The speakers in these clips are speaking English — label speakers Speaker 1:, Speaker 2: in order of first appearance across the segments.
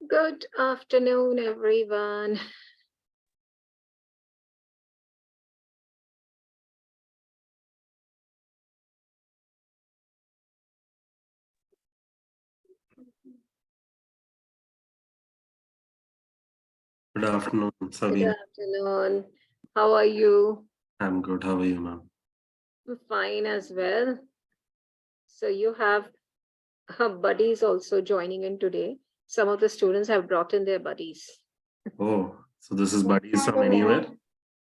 Speaker 1: Good afternoon, everyone.
Speaker 2: Good afternoon,
Speaker 1: Good
Speaker 2: Savina.
Speaker 1: afternoon. How are you?
Speaker 2: I'm good. How are you, ma'am?
Speaker 1: I'm fine as well. So you have buddies also joining in today. Some of the students have brought in their buddies.
Speaker 2: Oh, so this is buddies from anywhere?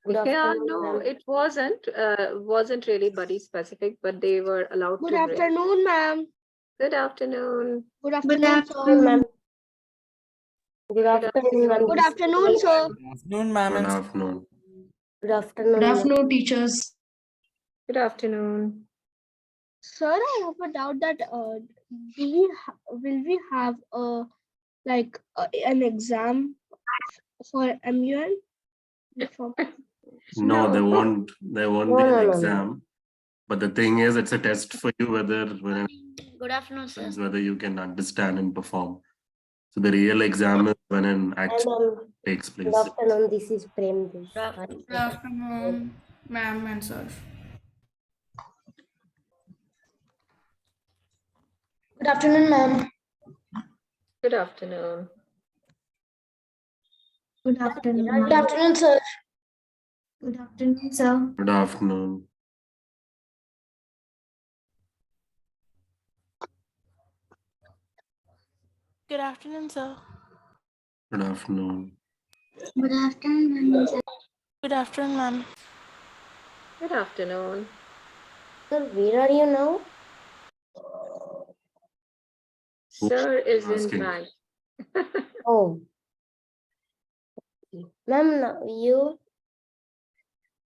Speaker 3: Good
Speaker 1: Yeah,
Speaker 3: afternoon,
Speaker 1: no,
Speaker 3: ma'am.
Speaker 1: it wasn't really buddy specific, but they were allowed
Speaker 4: Good
Speaker 1: to bring.
Speaker 4: afternoon, ma'am.
Speaker 1: Good afternoon.
Speaker 4: Good
Speaker 3: Good
Speaker 4: afternoon,
Speaker 3: afternoon,
Speaker 4: sir.
Speaker 3: ma'am. Good afternoon, ma'am.
Speaker 4: Good afternoon, sir.
Speaker 5: Good afternoon, ma'am.
Speaker 2: Good
Speaker 5: and
Speaker 2: afternoon.
Speaker 3: Good afternoon,
Speaker 6: Good
Speaker 3: ma'am.
Speaker 6: afternoon, teachers.
Speaker 1: Good afternoon.
Speaker 4: Sir, I have a doubt that will we have an exam for MUN?
Speaker 2: No, there
Speaker 1: No.
Speaker 2: won't be
Speaker 3: No,
Speaker 2: an
Speaker 3: no, no.
Speaker 2: exam. But the thing is, it's a test for you when
Speaker 7: Good afternoon, sir.
Speaker 2: whether you can understand and perform. So the real exam is when an
Speaker 3: Hi,
Speaker 2: action
Speaker 3: ma'am.
Speaker 2: takes
Speaker 3: Good
Speaker 2: place.
Speaker 3: afternoon. This is Prem.
Speaker 7: Good afternoon, ma'am and sir.
Speaker 6: Good afternoon, ma'am.
Speaker 1: Good afternoon.
Speaker 6: Good afternoon.
Speaker 3: Good afternoon,
Speaker 6: sir. Good afternoon, sir.
Speaker 2: Good afternoon.
Speaker 7: Good afternoon, sir.
Speaker 2: Good afternoon.
Speaker 6: Good afternoon, ma'am.
Speaker 7: Good afternoon, ma'am.
Speaker 1: Good afternoon.
Speaker 3: Sir, where are you now?
Speaker 1: Sir is in
Speaker 2: asking?
Speaker 1: bank.
Speaker 3: Oh. Ma'am, you?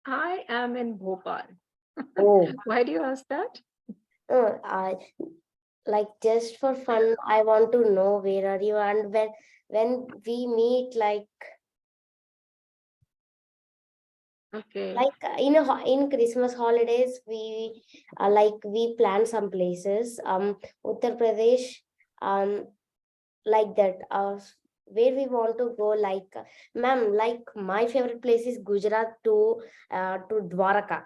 Speaker 1: I am in Bhopal.
Speaker 3: Oh.
Speaker 1: Why do you ask that?
Speaker 3: I like just for fun. I want to know where are you and when we meet
Speaker 1: Okay.
Speaker 3: in Christmas holidays we plan some places Uttar Pradesh like that where we want to go ma'am, my favorite place is Gujarat to Dwaraka.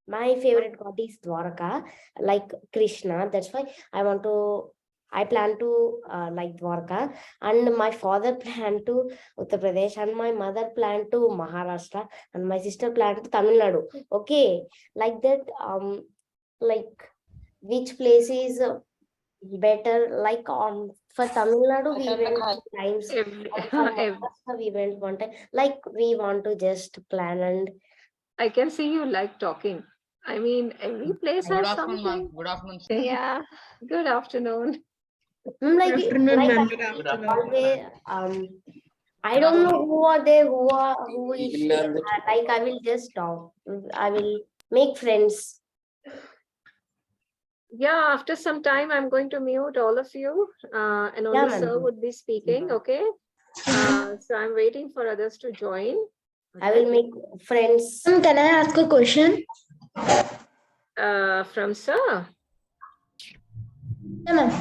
Speaker 3: My favorite god is Dwaraka, like Krishna. That's why I plan to like Dwaraka, and my father planned to Uttar Pradesh, and my mother planned to Maharashtra, and my sister planned to Tamil Nadu. Okay, like that. Like which place is better? Like for Tamil Nadu, we went two times.
Speaker 1: Every,
Speaker 3: And for
Speaker 1: ev-
Speaker 3: Maharashtra, we went one time. Like we want to just plan and
Speaker 1: I can see you like talking. I mean, every place
Speaker 5: Good
Speaker 1: has
Speaker 5: afternoon, ma'am.
Speaker 1: something.
Speaker 5: Good afternoon, sir.
Speaker 1: Yeah. Good afternoon.
Speaker 3: like
Speaker 4: afternoon,
Speaker 3: like
Speaker 4: ma'am.
Speaker 5: Good afternoon.
Speaker 3: always I don't know who are they, who is she. Like I will just talk. I will make friends.
Speaker 1: Yeah, after some time, I'm going to mute all of you, and
Speaker 3: Yeah,
Speaker 1: only sir
Speaker 3: ma'am.
Speaker 1: would be speaking. Okay. So I'm waiting for others to join.
Speaker 3: I will make friends.
Speaker 6: Can I ask a question?
Speaker 1: From sir.
Speaker 6: Yeah, ma'am.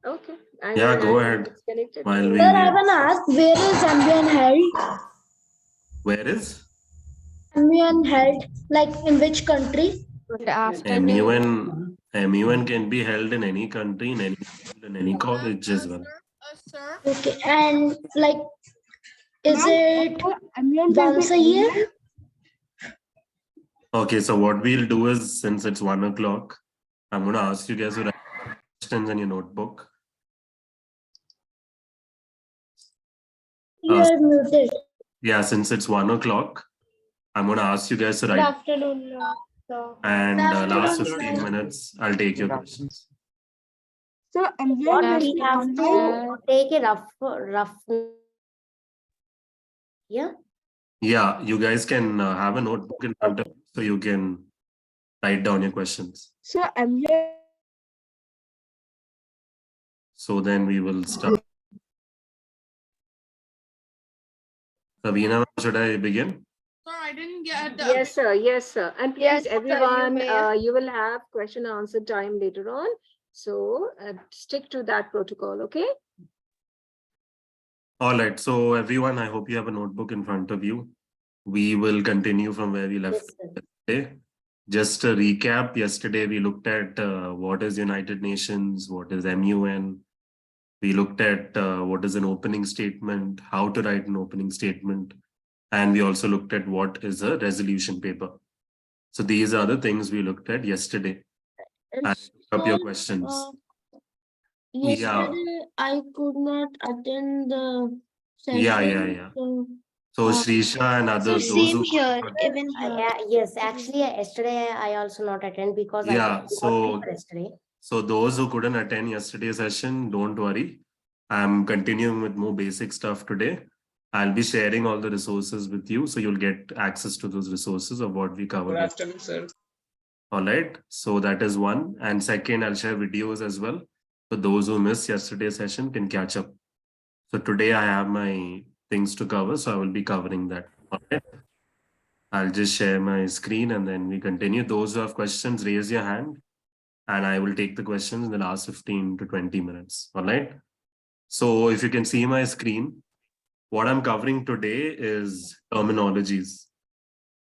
Speaker 1: Okay.
Speaker 2: Yeah, go
Speaker 1: I'm
Speaker 2: ahead.
Speaker 1: disconnected.
Speaker 2: While
Speaker 1: So-
Speaker 2: we
Speaker 6: Sir, I
Speaker 2: wait.
Speaker 6: want to ask where is MUN held?
Speaker 2: Where is
Speaker 6: MUN held, like in which country?
Speaker 1: Good
Speaker 2: MUN? MUN can be held in any country, in any college as well.
Speaker 7: Sir.
Speaker 6: Okay, and like, is it
Speaker 4: MUN
Speaker 6: once a year?
Speaker 2: Okay, so what we'll do is, since it's 1 o'clock, I'm going to ask you guys to write questions in your notebook.
Speaker 6: You are muted.
Speaker 2: Yeah, since it's 1 o'clock, I'm going to ask you guys to
Speaker 4: Good
Speaker 2: write,
Speaker 4: afternoon, sir.
Speaker 2: and
Speaker 6: Good
Speaker 2: last
Speaker 6: afternoon,
Speaker 2: 15 minutes, I'll take your questions.
Speaker 4: So MUN
Speaker 3: What
Speaker 4: has
Speaker 3: we
Speaker 4: been
Speaker 3: have
Speaker 4: online.
Speaker 3: to take a rough. Yeah.
Speaker 2: Yeah, you guys can have a notebook in front of you so you can write down your questions.
Speaker 4: So MUN.
Speaker 2: So then we will start. Savina, should I begin?
Speaker 7: Sir, I didn't get the.
Speaker 1: Yes, sir. Yes, sir. And please,
Speaker 4: Yes, sir, you
Speaker 1: everyone,
Speaker 4: may.
Speaker 1: you will have question and answer time later on. So stick to that protocol, okay?
Speaker 2: All right. So everyone, I hope you have a notebook in front of you. We will continue from where we left
Speaker 3: Yes, sir.
Speaker 2: yesterday. Just a recap, yesterday we looked at what is United Nations, what is MUN. We looked at what is an opening statement, how to write an opening statement. And we also looked at what is a resolution paper. So these are the things we looked at yesterday.
Speaker 4: And
Speaker 2: I pick up your
Speaker 4: sir,
Speaker 2: questions.
Speaker 4: uh,
Speaker 2: Yeah.
Speaker 4: yesterday I could not attend the session.
Speaker 2: Yeah. So
Speaker 4: uh,
Speaker 2: Shrisha and
Speaker 6: So
Speaker 2: others, those
Speaker 6: same
Speaker 2: who
Speaker 6: here, even
Speaker 3: I,
Speaker 6: here.
Speaker 3: yes, actually, yesterday I also not attend because I
Speaker 2: Yeah,
Speaker 3: got
Speaker 2: so
Speaker 3: paper yesterday.
Speaker 2: so those who couldn't attend yesterday's session, don't worry. I'm continuing with more basic stuff today. I'll be sharing all the resources with you, so you'll get access to those resources of what we covered.
Speaker 5: Good afternoon, sir.
Speaker 2: All right. So that is one. And second, I'll share videos as well. So those who missed yesterday's session can catch up. So today I have my things to cover, so I will be covering that. All right. I'll just share my screen and then we continue. Those who have questions, raise your hand and I will take the questions in the last 15 to 20 minutes. All right. So if you can see my screen, what I'm covering today is terminologies.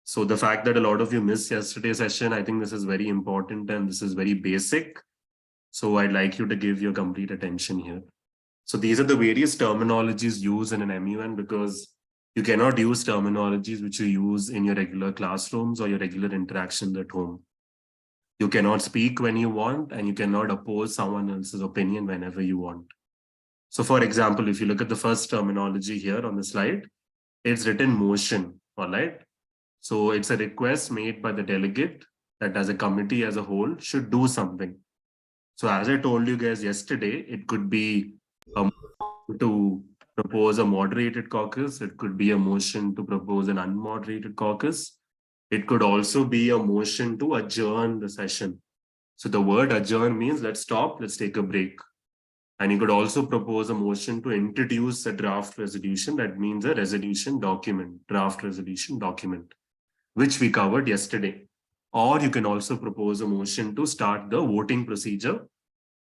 Speaker 2: So the fact that a lot of you missed yesterday's session, I think this is very important and this is very basic. So I'd like you to give your complete attention here. So these are the various terminologies used in an MUN because you cannot use terminologies which you use in your regular classrooms or your regular interactions at home. You cannot speak when you want and you cannot oppose someone else's opinion whenever you want. So for example, if you look at the first terminology here on the slide, it's written motion, all right? So it's a request made by the delegate that as a committee as a whole should do something. So as I told you guys yesterday, it could be to propose a moderated caucus. It could be a motion to propose an unmoderated caucus. It could also be a motion to adjourn the session. So the word adjourn means let's stop, let's take a break. And you could also propose a motion to introduce a draft resolution. That means a resolution document, draft resolution document, which we covered yesterday. Or you can also propose a motion to start the voting procedure.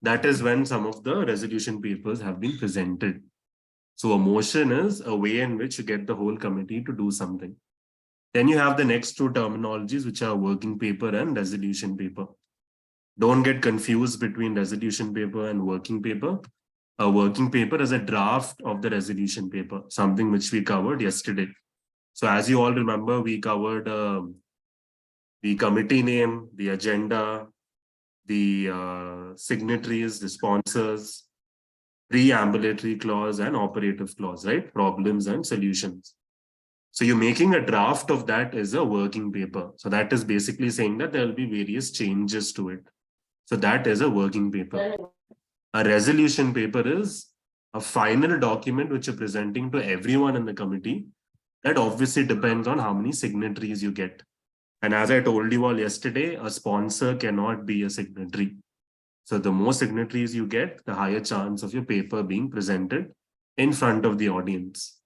Speaker 2: That is when some of the resolution papers have been presented. So a motion is a way in which you get the whole committee to do something. Then you have the next two terminologies, which are working paper and resolution paper. Don't get confused between resolution paper and working paper. A working paper is a draft of the resolution paper, something which we covered yesterday. So as you all remember, we covered the committee name, the agenda, the signatories, the sponsors, preambulatory clause and operative clause, right? Problems and solutions. So you're making a draft of that as a working paper. So that is basically saying that there will be various changes to it. So that is a working paper. A resolution paper is a final document which you're presenting to everyone in the committee. That obviously depends on how many signatories you get. And as I told you all yesterday, a sponsor cannot be a signatory. So the more signatories you get, the higher chance of your paper being presented in front of the audience.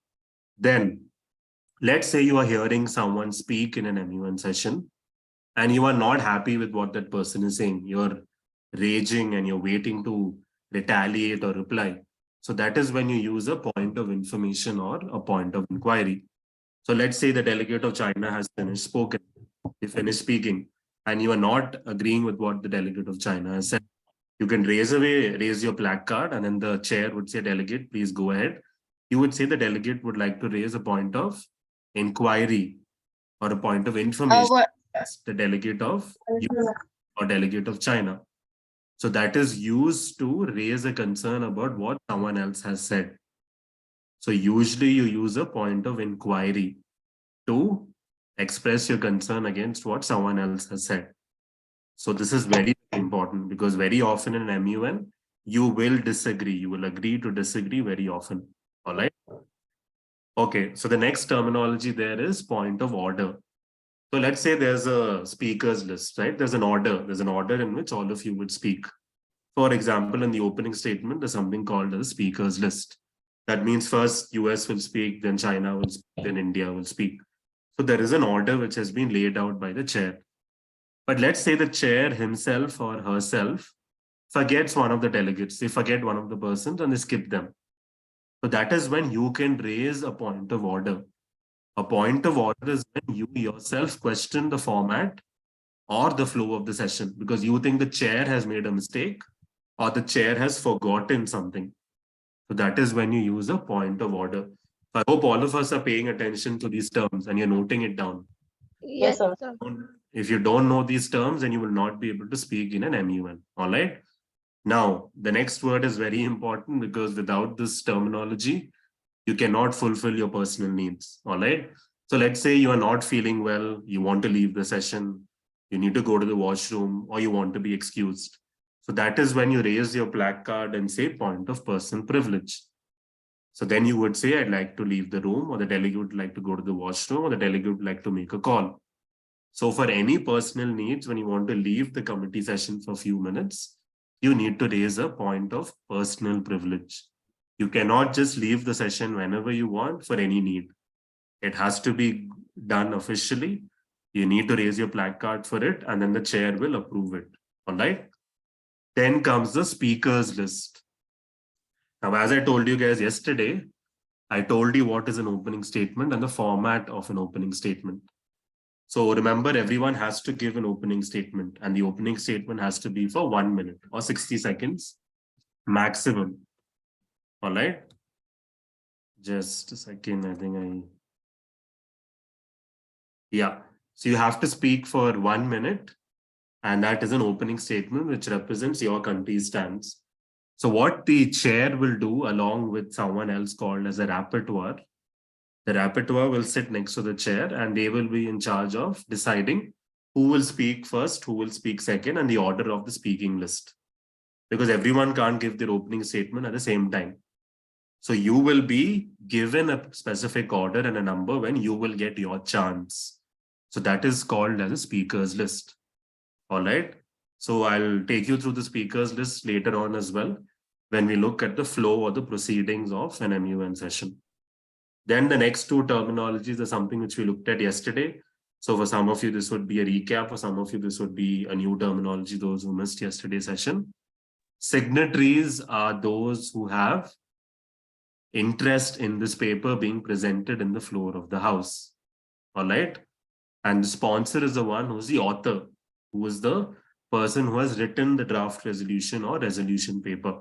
Speaker 2: Then, let's say you are hearing someone speak in an MUN session and you are not happy with what that person is saying. You're raging and you're waiting to retaliate or reply. So that is when you use a point of information or a point of inquiry. So let's say the delegate of China has finished speaking, and you are not agreeing with what the delegate of China has said. You can raise your placard, and then the chair would say, delegate, please go ahead. You would say the delegate would like to raise a point of inquiry or a point of information. The delegate of US or delegate of China. So that is used to raise a concern about what someone else has said. So usually you use a point of inquiry to express your concern against what someone else has said. So this is very important because very often in MUN, you will disagree. You will agree to disagree very often. All right. Okay. So the next terminology there is point of order. So let's say there's a speakers list, right? There's an order. There's an order in which all of you would speak. For example, in the opening statement, there's something called a speakers list. That means first US will speak, then China will speak, then India will speak. So there is an order which has been laid out by the chair. But let's say the chair himself or herself forgets one of the delegates. They forget one of the persons and they skip them. So that is when you can raise a point of order. A point of order is when you yourself question the format or the flow of the session because you think the chair has made a mistake or the chair has forgotten something. So that is when you use a point of order. I hope all of us are paying attention to these terms and you're noting it down.
Speaker 1: Yes,
Speaker 6: sir.
Speaker 1: sir.
Speaker 2: If you don't know these terms, then you will not be able to speak in an MUN. All right. Now, the next word is very important because without this terminology, you cannot fulfill your personal needs. All right. So let's say you are not feeling well, you want to leave the session, you need to go to the washroom, or you want to be excused. So that is when you raise your placard and say point of personal privilege. So then you would say, I'd like to leave the room, or the delegate would like to go to the washroom, or the delegate would like to make a call. So for any personal needs, when you want to leave the committee session for a few minutes, you need to raise a point of personal privilege. You cannot just leave the session whenever you want for any need. It has to be done officially. You need to raise your placard for it, and then the chair will approve it. All right. Then comes the speakers list. Now, as I told you guys yesterday, I told you what is an opening statement and the format of an opening statement. So remember, everyone has to give an opening statement, and the opening statement has to be for 1 minute or 60 seconds maximum. All right. Just a second. I think yeah. So you have to speak for 1 minute, and that is an opening statement which represents your country's stance. So what the chair will do along with someone else called as a rapporteur, the rapporteur will sit next to the chair and they will be in charge of deciding who will speak first, who will speak second, and the order of the speaking list. Because everyone can't give their opening statement at the same time. So you will be given a specific order and a number when you will get your chance. So that is called as a speakers list. All right. So I'll take you through the speakers list later on as well when we look at the flow or the proceedings of an MUN session. Then the next two terminologies are something which we looked at yesterday. So for some of you, this would be a recap. For some of you, this would be a new terminology, those who missed yesterday's session. Signatories are those who have interest in this paper being presented in the floor of the house. All right. And the sponsor is the one who's the author, who is the person who has written the draft resolution or resolution paper.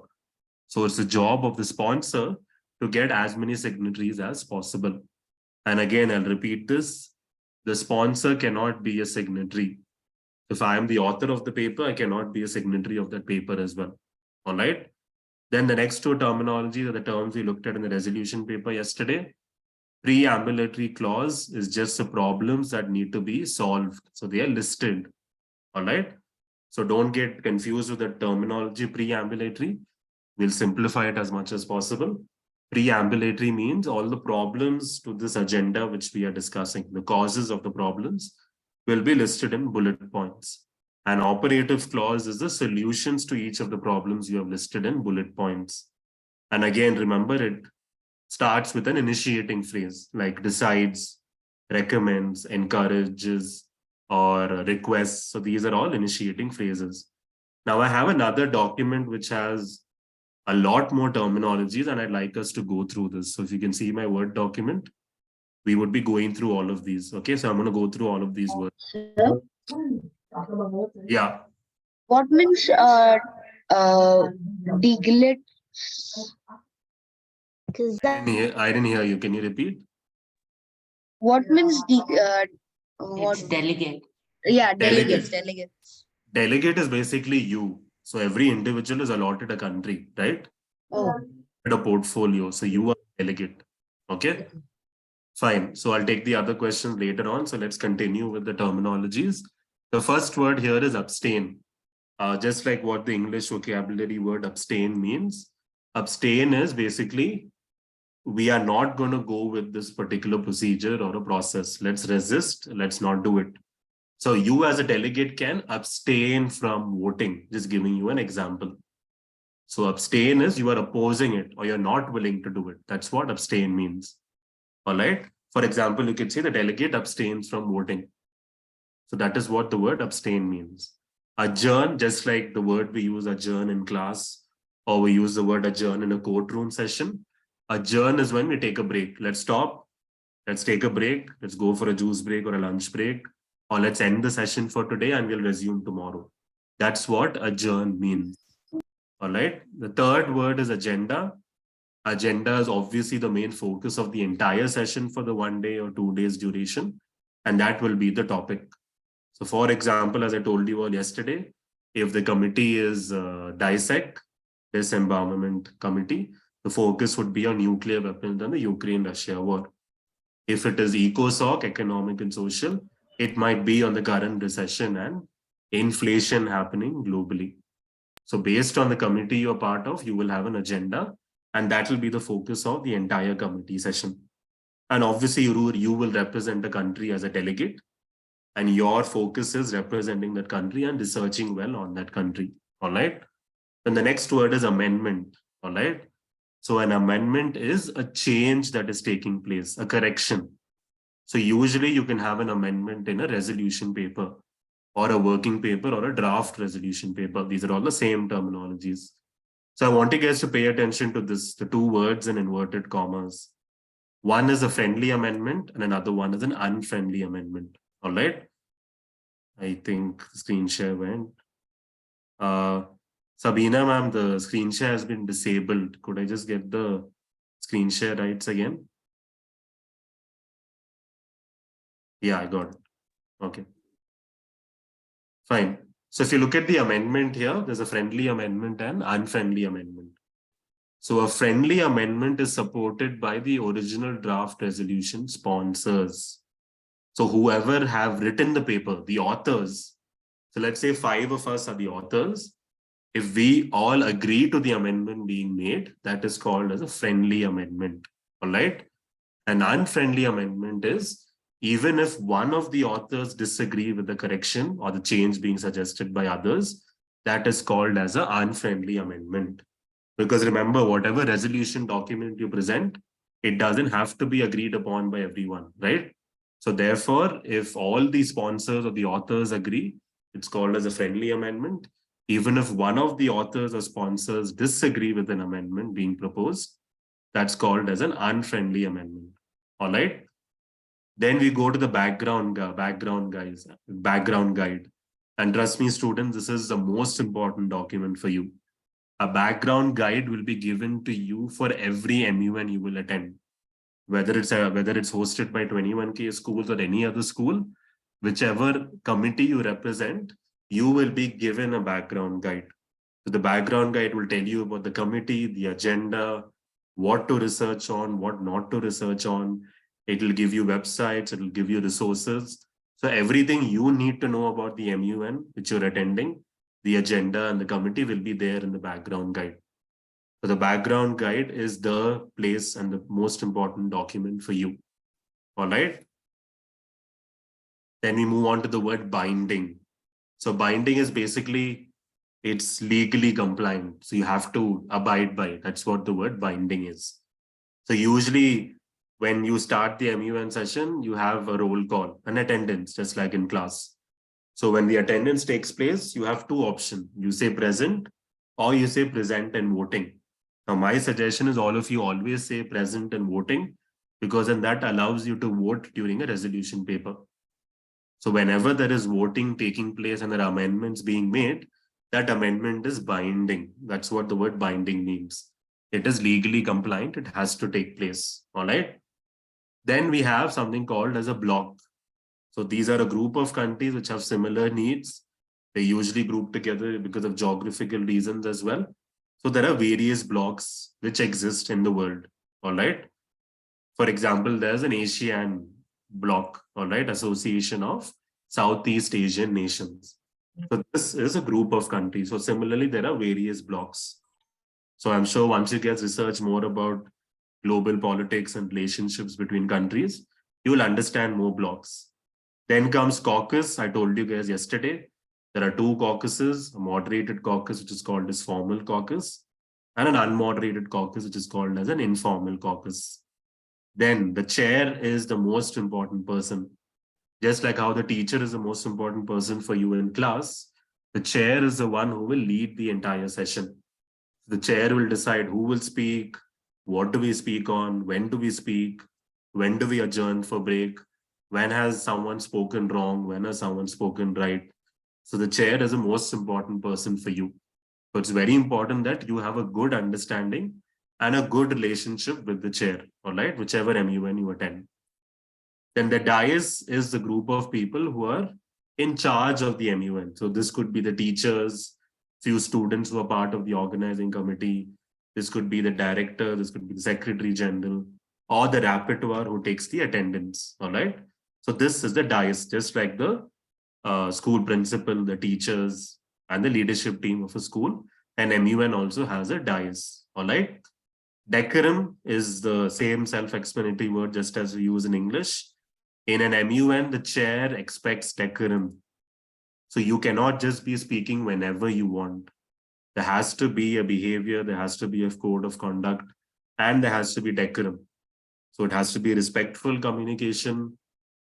Speaker 2: So it's the job of the sponsor to get as many signatories as possible. And again, I'll repeat this. The sponsor cannot be a signatory. If I am the author of the paper, I cannot be a signatory of that paper as well. All right. Then the next two terminologies are the terms we looked at in the resolution paper yesterday. Preambulatory clause is just the problems that need to be solved. So they are listed. All right. So don't get confused with the terminology preambulatory. We'll simplify it as much as possible. Preambulatory means all the problems to this agenda which we are discussing, the causes of the problems will be listed in bullet points. An operative clause is the solutions to each of the problems you have listed in bullet points. And again, remember, it starts with an initiating phrase like decides, recommends, encourages, or requests. So these are all initiating phrases. Now I have another document which has a lot more terminologies, and I'd like us to go through this. So if you can see my Word document, we would be going through all of these. Okay, so I'm going to go through all of these words.
Speaker 6: Sir,
Speaker 2: Yeah.
Speaker 6: what means deglate?
Speaker 2: I didn't hear you. Can you repeat?
Speaker 6: What means
Speaker 5: It's delegate.
Speaker 6: Yeah,
Speaker 2: Delegate.
Speaker 6: delegates.
Speaker 2: Delegate is basically you. So every individual is allotted a country, right?
Speaker 6: Oh,
Speaker 2: A portfolio. So you are a delegate. Okay. Fine. So I'll take the other questions later on. So let's continue with the terminologies. The first word here is abstain. Just like what the English vocabulary word abstain means. Abstain is basically, we are not going to go with this particular procedure or a process. Let's resist. Let's not do it. So you as a delegate can abstain from voting. Just giving you an example. So abstain is you are opposing it or you're not willing to do it. That's what abstain means. All right. For example, you could say the delegate abstains from voting. So that is what the word abstain means. Adjourn, just like the word we use adjourn in class, or we use the word adjourn in a courtroom session. Adjourn is when we take a break. Let's stop. Let's take a break. Let's go for a juice break or a lunch break. Or let's end the session for today and we'll resume tomorrow. That's what adjourn means. All right. The third word is agenda. Agenda is obviously the main focus of the entire session for the 1 day or 2 days duration. And that will be the topic. So for example, as I told you all yesterday, if the committee is DISEC, Disarmament Committee, the focus would be on nuclear weapons and the Ukraine-Russia war. If it is ECOSOC, economic and social, it might be on the current recession and inflation happening globally. So based on the committee you're part of, you will have an agenda, and that will be the focus of the entire committee session. And obviously, you will represent a country as a delegate, and your focus is representing that country and researching well on that country. All right. Then the next word is amendment. All right. So an amendment is a change that is taking place, a correction. So usually you can have an amendment in a resolution paper or a working paper or a draft resolution paper. These are all the same terminologies. So I want you guys to pay attention to this, the two words in inverted commas. One is a friendly amendment and another one is an unfriendly amendment. All right. I think the screen share went. Sabina ma'am, the screen share has been disabled. Could I just get the screen share rights again? Yeah, I got it. Okay. Fine. So if you look at the amendment here, there's a friendly amendment and unfriendly amendment. So a friendly amendment is supported by the original draft resolution sponsors. So whoever have written the paper, the authors, so let's say 5 of us are the authors. If we all agree to the amendment being made, that is called as a friendly amendment. All right. An unfriendly amendment is even if one of the authors disagree with the correction or the change being suggested by others, that is called as an unfriendly amendment. Because remember, whatever resolution document you present, it doesn't have to be agreed upon by everyone, right? So therefore, if all the sponsors or the authors agree, it's called as a friendly amendment. Even if one of the authors or sponsors disagree with an amendment being proposed, that's called as an unfriendly amendment. All right. Then we go to the background guide. And trust me, students, this is the most important document for you. A background guide will be given to you for every MUN you will attend. Whether it's hosted by 21K schools or any other school, whichever committee you represent, you will be given a background guide. So the background guide will tell you about the committee, the agenda, what to research on, what not to research on. It will give you websites, it will give you resources. So everything you need to know about the MUN which you're attending, the agenda and the committee will be there in the background guide. So the background guide is the place and the most important document for you. All right. Then we move on to the word binding. So binding is basically, it's legally compliant. So you have to abide by it. That's what the word binding is. So usually when you start the MUN session, you have a roll call, an attendance, just like in class. So when the attendance takes place, you have two options. You say present or you say present and voting. Now, my suggestion is all of you always say present and voting, because then that allows you to vote during a resolution paper. So whenever there is voting taking place and there are amendments being made, that amendment is binding. That's what the word binding means. It is legally compliant. It has to take place. All right. Then we have something called as a block. So these are a group of countries which have similar needs. They usually group together because of geographical reasons as well. So there are various blocks which exist in the world. All right. For example, there's an ASEAN bloc, all right, Association of Southeast Asian Nations. So this is a group of countries. So similarly, there are various blocks. So I'm sure once you get research more about global politics and relationships between countries, you will understand more blocks. Then comes caucus. I told you guys yesterday, there are two caucuses, a moderated caucus, which is called as formal caucus, and an unmoderated caucus, which is called as an informal caucus. Then the chair is the most important person. Just like how the teacher is the most important person for you in class, the chair is the one who will lead the entire session. The chair will decide who will speak, what do we speak on, when do we speak, when do we adjourn for break, when has someone spoken wrong, when has someone spoken right. So the chair is the most important person for you. So it's very important that you have a good understanding and a good relationship with the chair, all right, whichever MUN you attend. Then the dais is the group of people who are in charge of the MUN. So this could be the teachers, few students who are part of the organizing committee. This could be the director, this could be the secretary general, or the rapporteur who takes the attendance, all right? So this is the dais, just like the school principal, the teachers, and the leadership team of a school. And MUN also has a dais, all right? Decorum is the same self-explanatory word just as we use in English. In an MUN, the chair expects decorum. So you cannot just be speaking whenever you want. There has to be a behavior, there has to be a code of conduct, and there has to be decorum. So it has to be respectful communication.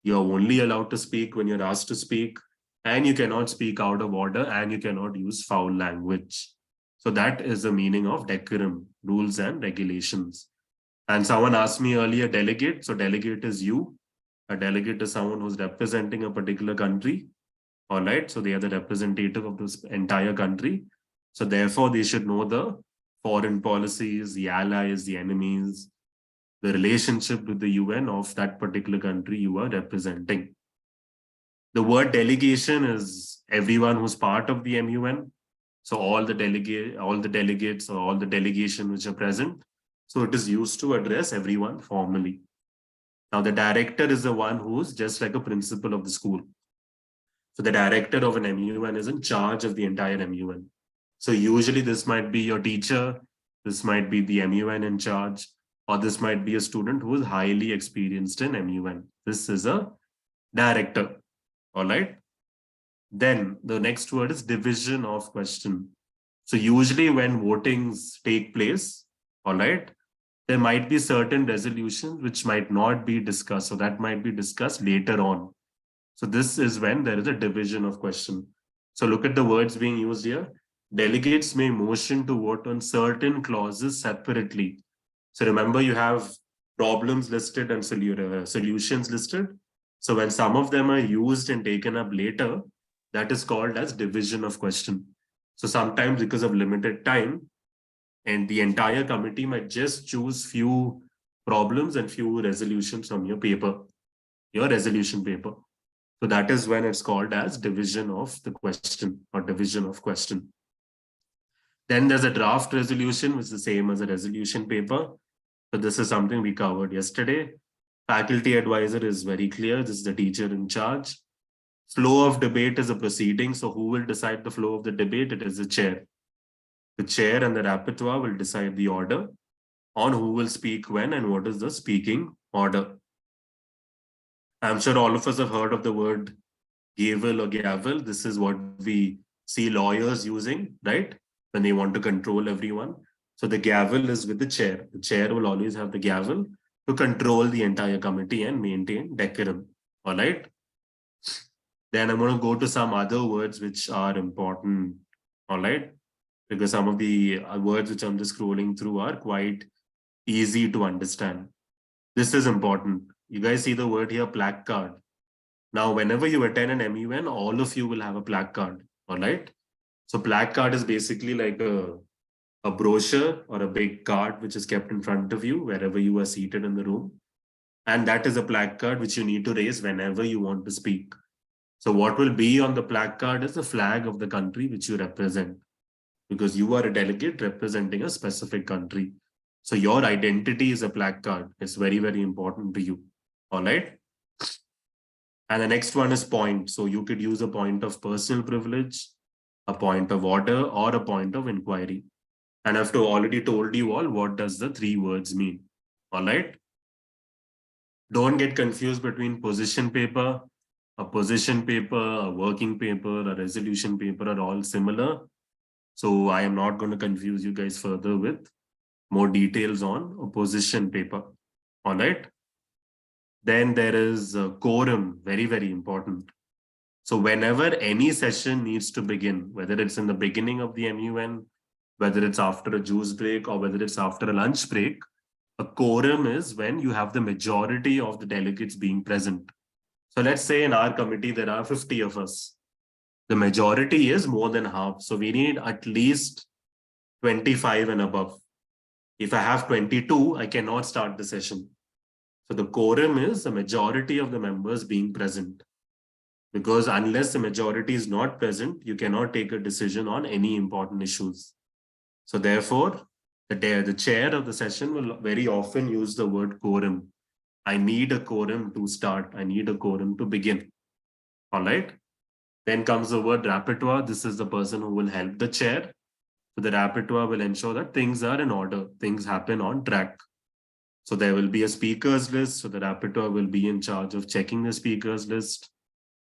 Speaker 2: You're only allowed to speak when you're asked to speak, and you cannot speak out of order, and you cannot use foul language. So that is the meaning of decorum, rules and regulations. And someone asked me earlier, delegate. So delegate is you. A delegate is someone who's representing a particular country. All right. So they are the representative of this entire country. So therefore, they should know the foreign policies, the allies, the enemies, the relationship with the UN of that particular country you are representing. The word delegation is everyone who's part of the MUN. So all the delegates or all the delegation which are present. So it is used to address everyone formally. Now the director is the one who's just like a principal of the school. So the director of an MUN is in charge of the entire MUN. So usually this might be your teacher, this might be the MUN in charge, or this might be a student who is highly experienced in MUN. This is a director, all right? Then the next word is division of question. So usually when votings take place, all right, there might be certain resolutions which might not be discussed. So that might be discussed later on. So this is when there is a division of question. So look at the words being used here. Delegates may motion to vote on certain clauses separately. So remember, you have problems listed and solutions listed. So when some of them are used and taken up later, that is called as division of question. So sometimes because of limited time, and the entire committee might just choose few problems and few resolutions from your paper, your resolution paper. So that is when it's called as division of the question or division of question. Then there's a draft resolution, which is the same as a resolution paper. So this is something we covered yesterday. Faculty advisor is very clear. This is the teacher in charge. Flow of debate is a proceeding. So who will decide the flow of the debate? It is the chair. The chair and the rapporteur will decide the order on who will speak when and what is the speaking order. I'm sure all of us have heard of the word gavel or gavel. This is what we see lawyers using, right? When they want to control everyone. So the gavel is with the chair. The chair will always have the gavel to control the entire committee and maintain decorum. All right. Then I'm going to go to some other words which are important. All right. Because some of the words which I'm just scrolling through are quite easy to understand. This is important. You guys see the word here, placard. Now, whenever you attend an MUN, all of you will have a placard, all right? So placard is basically like a brochure or a big card which is kept in front of you wherever you are seated in the room. And that is a placard which you need to raise whenever you want to speak. So what will be on the placard is the flag of the country which you represent, because you are a delegate representing a specific country. So your identity is a placard. It's very, very important to you. All right. And the next one is point. So you could use a point of personal privilege, a point of order, or a point of inquiry. And I've already told you all what does the three words mean. All right. Don't get confused between position paper. A position paper, a working paper, a resolution paper are all similar. So I am not going to confuse you guys further with more details on a position paper. All right. Then there is a quorum, very, very important. So whenever any session needs to begin, whether it's in the beginning of the MUN, whether it's after a juice break or whether it's after a lunch break, A quorum is when you have the majority of the delegates being present. So let's say in our committee, there are 50 of us. The majority is more than half. So we need at least 25 and above. If I have 22, I cannot start the session. So the quorum is the majority of the members being present. Because unless the majority is not present, you cannot take a decision on any important issues. So therefore, the chair of the session will very often use the word quorum. I need a quorum to start. I need a quorum to begin. All right. Then comes the word rapporteur. This is the person who will help the chair. So the rapporteur will ensure that things are in order, things happen on track. So there will be a speakers list. So the rapporteur will be in charge of checking the speakers list.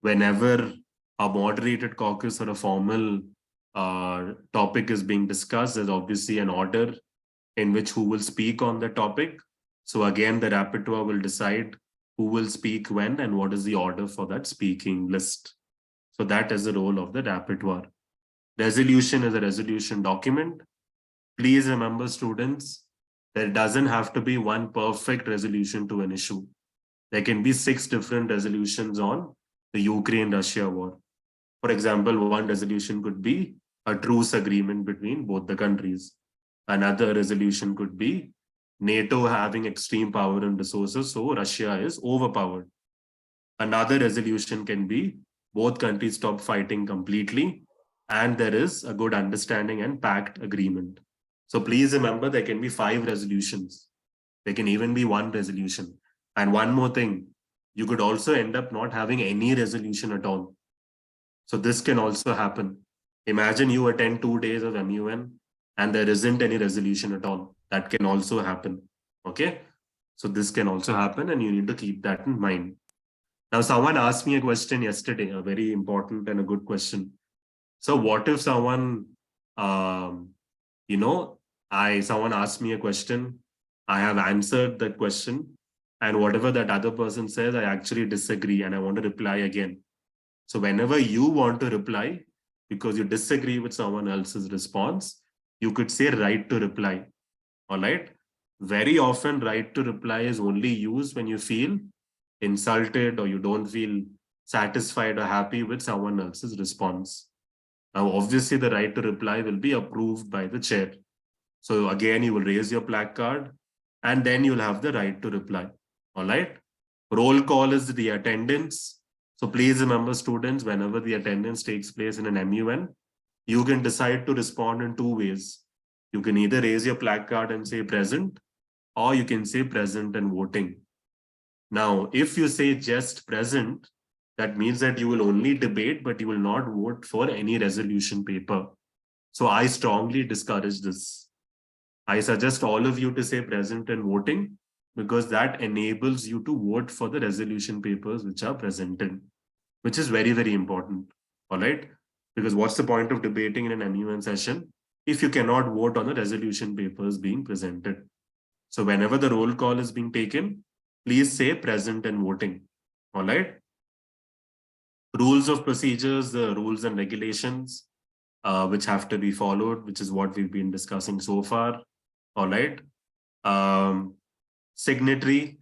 Speaker 2: Whenever a moderated caucus or a formal topic is being discussed, there's obviously an order in which who will speak on the topic. So again, the rapporteur will decide who will speak when and what is the order for that speaking list. So that is the role of the rapporteur. Resolution is a resolution document. Please remember, students, there doesn't have to be one perfect resolution to an issue. There can be 6 different resolutions on the Ukraine-Russia war. For example, one resolution could be a truce agreement between both the countries. Another resolution could be NATO having extreme power and resources, so Russia is overpowered. Another resolution can be both countries stop fighting completely and there is a good understanding and pact agreement. So please remember, there can be 5 resolutions. There can even be 1 resolution. And one more thing, you could also end up not having any resolution at all. So this can also happen. Imagine you attend 2 days of MUN and there isn't any resolution at all. That can also happen. Okay. So this can also happen and you need to keep that in mind. Now, someone asked me a question yesterday, a very important and a good question. So what if someone, someone asked me a question, I have answered that question, and whatever that other person says, I actually disagree and I want to reply again. So whenever you want to reply, because you disagree with someone else's response, you could say right to reply. All right. Very often, right to reply is only used when you feel insulted or you don't feel satisfied or happy with someone else's response. Now, obviously, the right to reply will be approved by the chair. So again, you will raise your placard and then you'll have the right to reply. All right. Roll call is the attendance. So please remember, students, whenever the attendance takes place in an MUN, you can decide to respond in 2 ways. You can either raise your placard and say present, or you can say present and voting. Now, if you say just present, that means that you will only debate, but you will not vote for any resolution paper. So I strongly discourage this. I suggest all of you to say present and voting, because that enables you to vote for the resolution papers which are presented, which is very, very important. All right. Because what's the point of debating in an MUN session if you cannot vote on the resolution papers being presented? So whenever the roll call is being taken, please say present and voting. All right. Rules of procedures, the rules and regulations which have to be followed, which is what we've been discussing so far. All right. Signatory.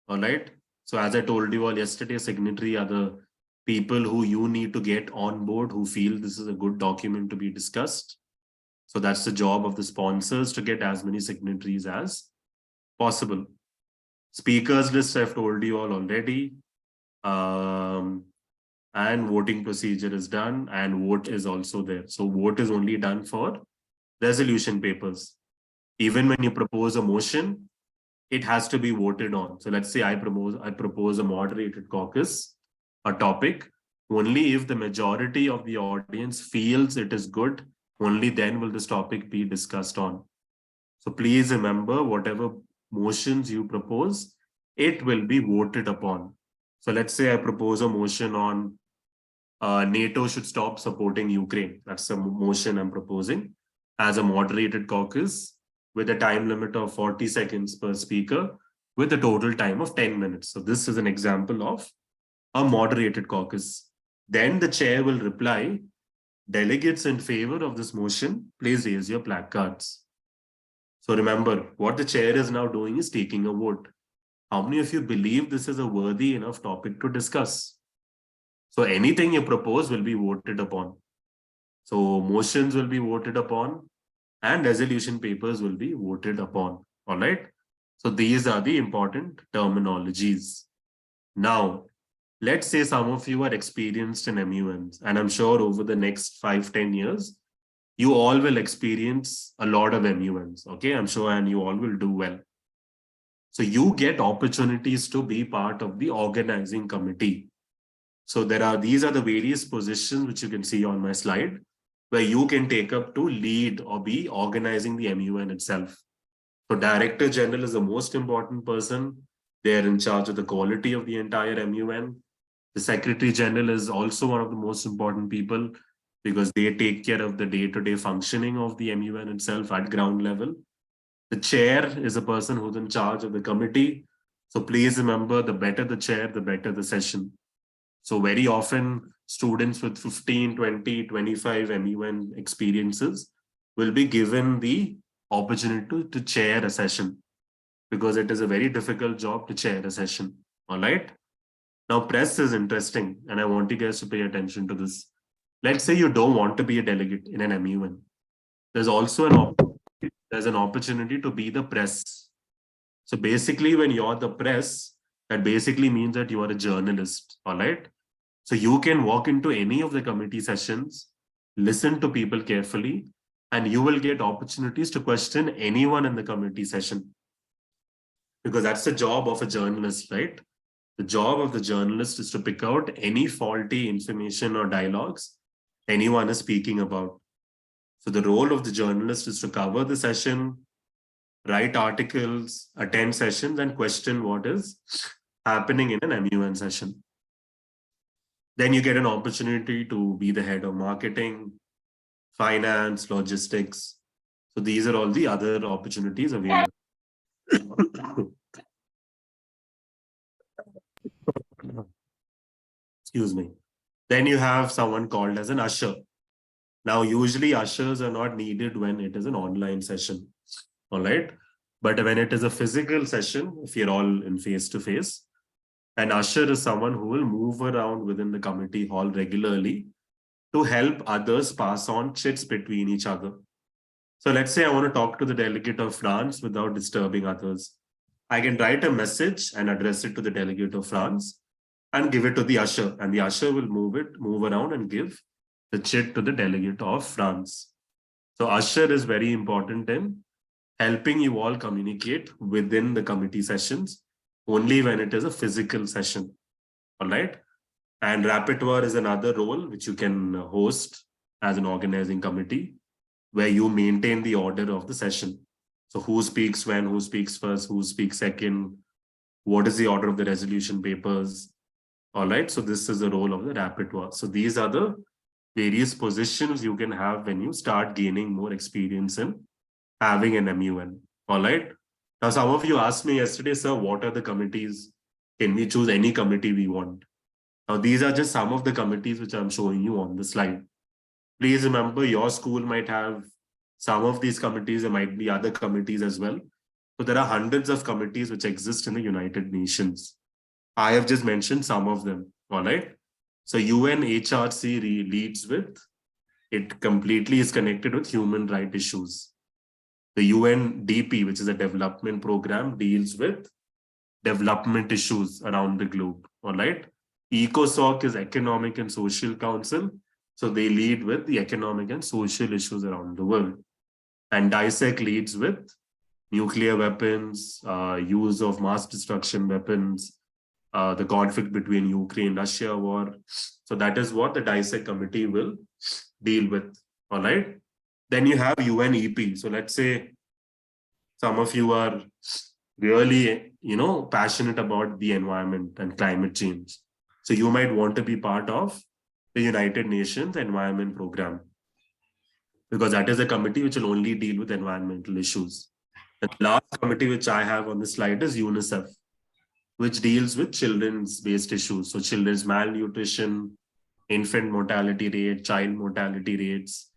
Speaker 2: All right. So as I told you all yesterday, signatory are the people who you need to get on board, who feel this is a good document to be discussed. So that's the job of the sponsors, to get as many signatories as possible. Speakers list, I've told you all already. And voting procedure is done and vote is also there. So vote is only done for resolution papers. Even when you propose a motion, it has to be voted on. So let's say I propose a moderated caucus, a topic. Only if the majority of the audience feels it is good, only then will this topic be discussed on. So please remember, whatever motions you propose, it will be voted upon. So let's say I propose a motion on NATO should stop supporting Ukraine. That's the motion I'm proposing as a moderated caucus with a time limit of 40 seconds per speaker with a total time of 10 minutes. So this is an example of a moderated caucus. Then the chair will reply, delegates in favor of this motion, please raise your placards. So remember, what the chair is now doing is taking a vote. How many of you believe this is a worthy enough topic to discuss? So anything you propose will be voted upon. So motions will be voted upon and resolution papers will be voted upon. All right. So these are the important terminologies. Now, let's say some of you are experienced in MUNs, and I'm sure over the next 5-10 years, you all will experience a lot of MUNs. Okay, I'm sure, and you all will do well. So you get opportunities to be part of the organizing committee. So these are the various positions which you can see on my slide, where you can take up to lead or be organizing the MUN itself. So Director General is the most important person. They're in charge of the quality of the entire MUN. The Secretary General is also one of the most important people because they take care of the day-to-day functioning of the MUN itself at ground level. The chair is a person who's in charge of the committee. So please remember, the better the chair, the better the session. So very often students with 15, 20, 25 MUN experiences will be given the opportunity to chair a session because it is a very difficult job to chair a session. All right. Now, press is interesting, and I want you guys to pay attention to this. Let's say you don't want to be a delegate in an MUN. There's also an opportunity to be the press. So basically, when you're the press, that basically means that you are a journalist. All right. So you can walk into any of the committee sessions, listen to people carefully, and you will get opportunities to question anyone in the committee session. Because that's the job of a journalist, right? The job of the journalist is to pick out any faulty information or dialogues anyone is speaking about. So the role of the journalist is to cover the session, write articles, attend sessions, and question what is happening in an MUN session. Then you get an opportunity to be the head of marketing, finance, logistics. So these are all the other opportunities available. Excuse me. Then you have someone called as an usher. Now, usually ushers are not needed when it is an online session. All right. But when it is a physical session, if you're all in face-to-face, an usher is someone who will move around within the committee hall regularly to help others pass on chits between each other. So let's say I want to talk to the delegate of France without disturbing others. I can write a message and address it to the delegate of France and give it to the usher, and the usher will move around and give the chit to the delegate of France. So usher is very important in helping you all communicate within the committee sessions only when it is a physical session. All right. And rapporteur is another role which you can host as an organizing committee, where you maintain the order of the session. So who speaks when, who speaks first, who speaks second, what is the order of the resolution papers. All right. So this is the role of the rapporteur. So these are the various positions you can have when you start gaining more experience in having an MUN. All right. Now, some of you asked me yesterday, sir, what are the committees? Can we choose any committee we want? Now, these are just some of the committees which I'm showing you on the slide. Please remember, your school might have some of these committees. There might be other committees as well. So there are hundreds of committees which exist in the United Nations. I have just mentioned some of them. All right. So UNHRC leads with, it completely is connected with human rights issues. The UNDP, which is a development program, deals with development issues around the globe. All right. ECOSOC is Economic and Social Council. So they lead with the economic and social issues around the world. And DISEC leads with nuclear weapons, use of mass destruction weapons, the conflict between Ukraine and Russia war. So that is what the DISEC committee will deal with. All right. Then you have UNEP. So let's say some of you are really, passionate about the environment and climate change. So you might want to be part of the United Nations Environment Program, because that is a committee which will only deal with environmental issues. The last committee which I have on the slide is UNICEF, which deals with children's based issues. So children's malnutrition, infant mortality rate, child mortality rates,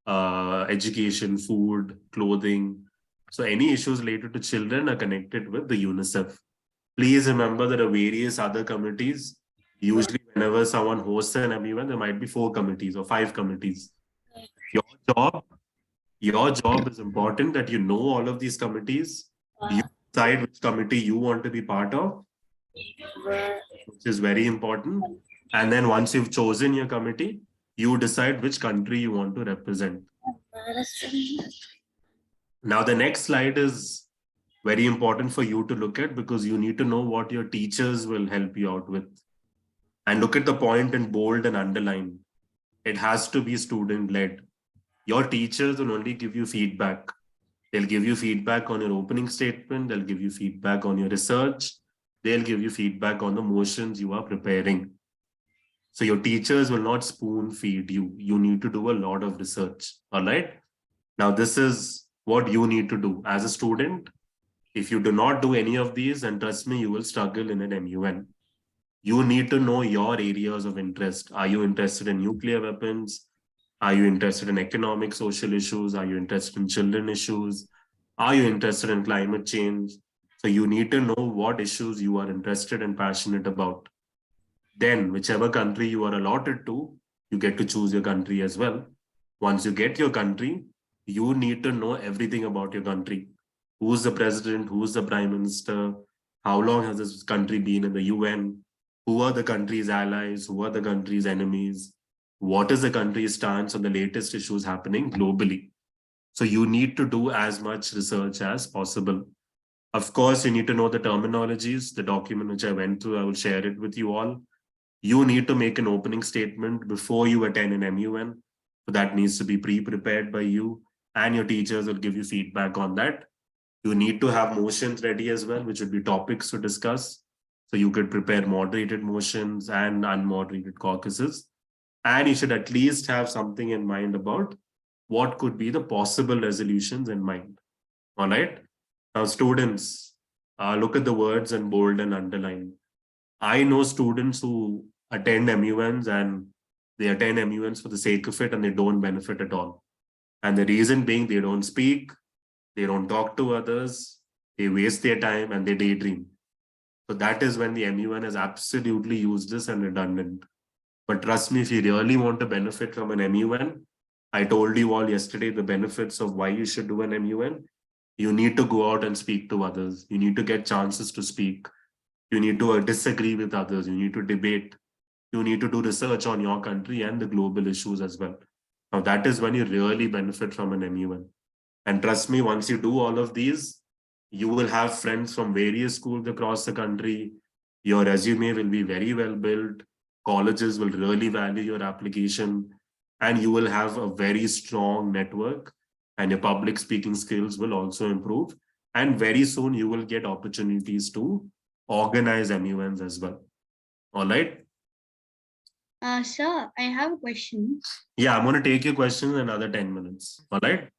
Speaker 2: education, food, clothing, So any issues related to children are connected with the UNICEF. Please remember there are various other committees. Usually whenever someone hosts an MUN, there might be 4 committees or 5 committees. Your job is important, that you know all of these committees. You decide which committee you want to be part of, which is very important. And then once you've chosen your committee, you decide which country you want to represent. Now, the next slide is very important for you to look at, because you need to know what your teachers will help you out with. And look at the point in bold and underline. It has to be student-led. Your teachers will only give you feedback. They'll give you feedback on your opening statement. They'll give you feedback on your research. They'll give you feedback on the motions you are preparing. So your teachers will not spoon feed you. You need to do a lot of research. All right. Now, this is what you need to do as a student. If you do not do any of these, and trust me, you will struggle in an MUN. You need to know your areas of interest. Are you interested in nuclear weapons? Are you interested in economic, social issues? Are you interested in children issues? Are you interested in climate change? So you need to know what issues you are interested and passionate about. Then whichever country you are allotted to, you get to choose your country as well. Once you get your country, you need to know everything about your country. Who's the president? Who's the prime minister? How long has this country been in the UN? Who are the country's allies? Who are the country's enemies? What is the country's stance on the latest issues happening globally? So you need to do as much research as possible. Of course, you need to know the terminologies. The document which I went through, I will share it with you all. You need to make an opening statement before you attend an MUN. So that needs to be pre-prepared by you, and your teachers will give you feedback on that. You need to have motions ready as well, which would be topics to discuss. So you could prepare moderated motions and unmoderated caucuses. And you should at least have something in mind about what could be the possible resolutions in mind. All right. Now, students, look at the words in bold and underline. I know students who attend MUNs and they attend MUNs for the sake of it and they don't benefit at all. And the reason being, they don't speak, they don't talk to others, they waste their time and they daydream. So that is when the MUN is absolutely useless and redundant. But trust me, if you really want to benefit from an MUN, I told you all yesterday the benefits of why you should do an MUN. You need to go out and speak to others. You need to get chances to speak. You need to disagree with others. You need to debate. You need to do research on your country and the global issues as well. Now, that is when you really benefit from an MUN. And trust me, once you do all of these, you will have friends from various schools across the country. Your resume will be very well built. Colleges will really value your application, and you will have a very strong network, and your public speaking skills will also improve. And very soon you will get opportunities to organize MUNs as well. All right.
Speaker 4: Sir, I have a question.
Speaker 2: Yeah, I'm going to take your questions in another 10 minutes. All right.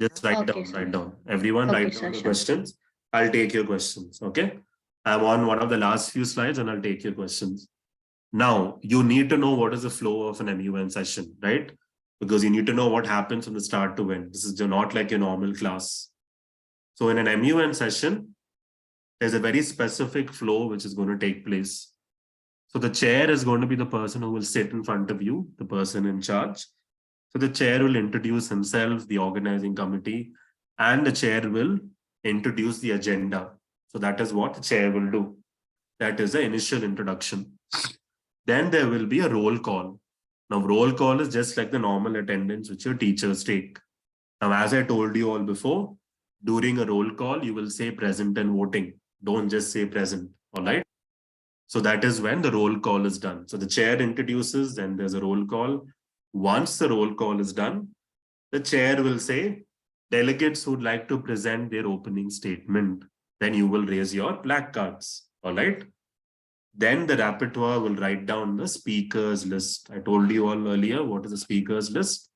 Speaker 2: Just write down. Everyone write down the questions. I'll take your questions. Okay. I'm on one of the last few slides and I'll take your questions. Now, you need to know what is the flow of an MUN session, right? Because you need to know what happens from the start to end. This is not like your normal class. So in an MUN session, there's a very specific flow which is going to take place. So the chair is going to be the person who will sit in front of you, the person in charge. So the chair will introduce himself, the organizing committee, and the chair will introduce the agenda. So that is what the chair will do. That is the initial introduction. Then there will be a roll call. Now, roll call is just like the normal attendance which your teachers take. Now, as I told you all before, during a roll call, you will say present and voting. Don't just say present, all right? So that is when the roll call is done. So the chair introduces, then there's a roll call. Once the roll call is done, the chair will say, delegates who would like to present their opening statement. Then you will raise your black cards, all right? Then the rapporteur will write down the speakers list. I told you all earlier, what is the speakers list?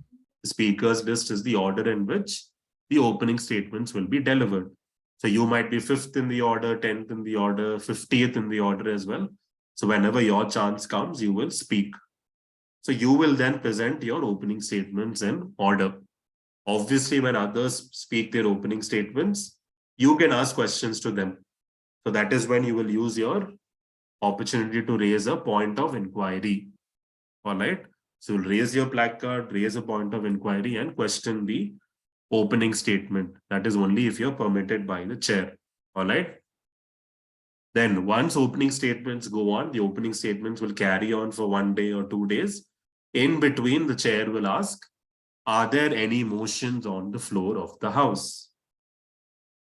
Speaker 2: The speakers list is the order in which the opening statements will be delivered. So you might be 5th in the order, 10th in the order, 50th in the order as well. So whenever your chance comes, you will speak. So you will then present your opening statements in order. Obviously, when others speak their opening statements, you can ask questions to them. So that is when you will use your opportunity to raise a point of inquiry. All right. So you'll raise your placard, raise a point of inquiry, and question the opening statement. That is only if you're permitted by the chair. All right. Then once opening statements go on, the opening statements will carry on for 1 day or 2 days. In between, the chair will ask, are there any motions on the floor of the house?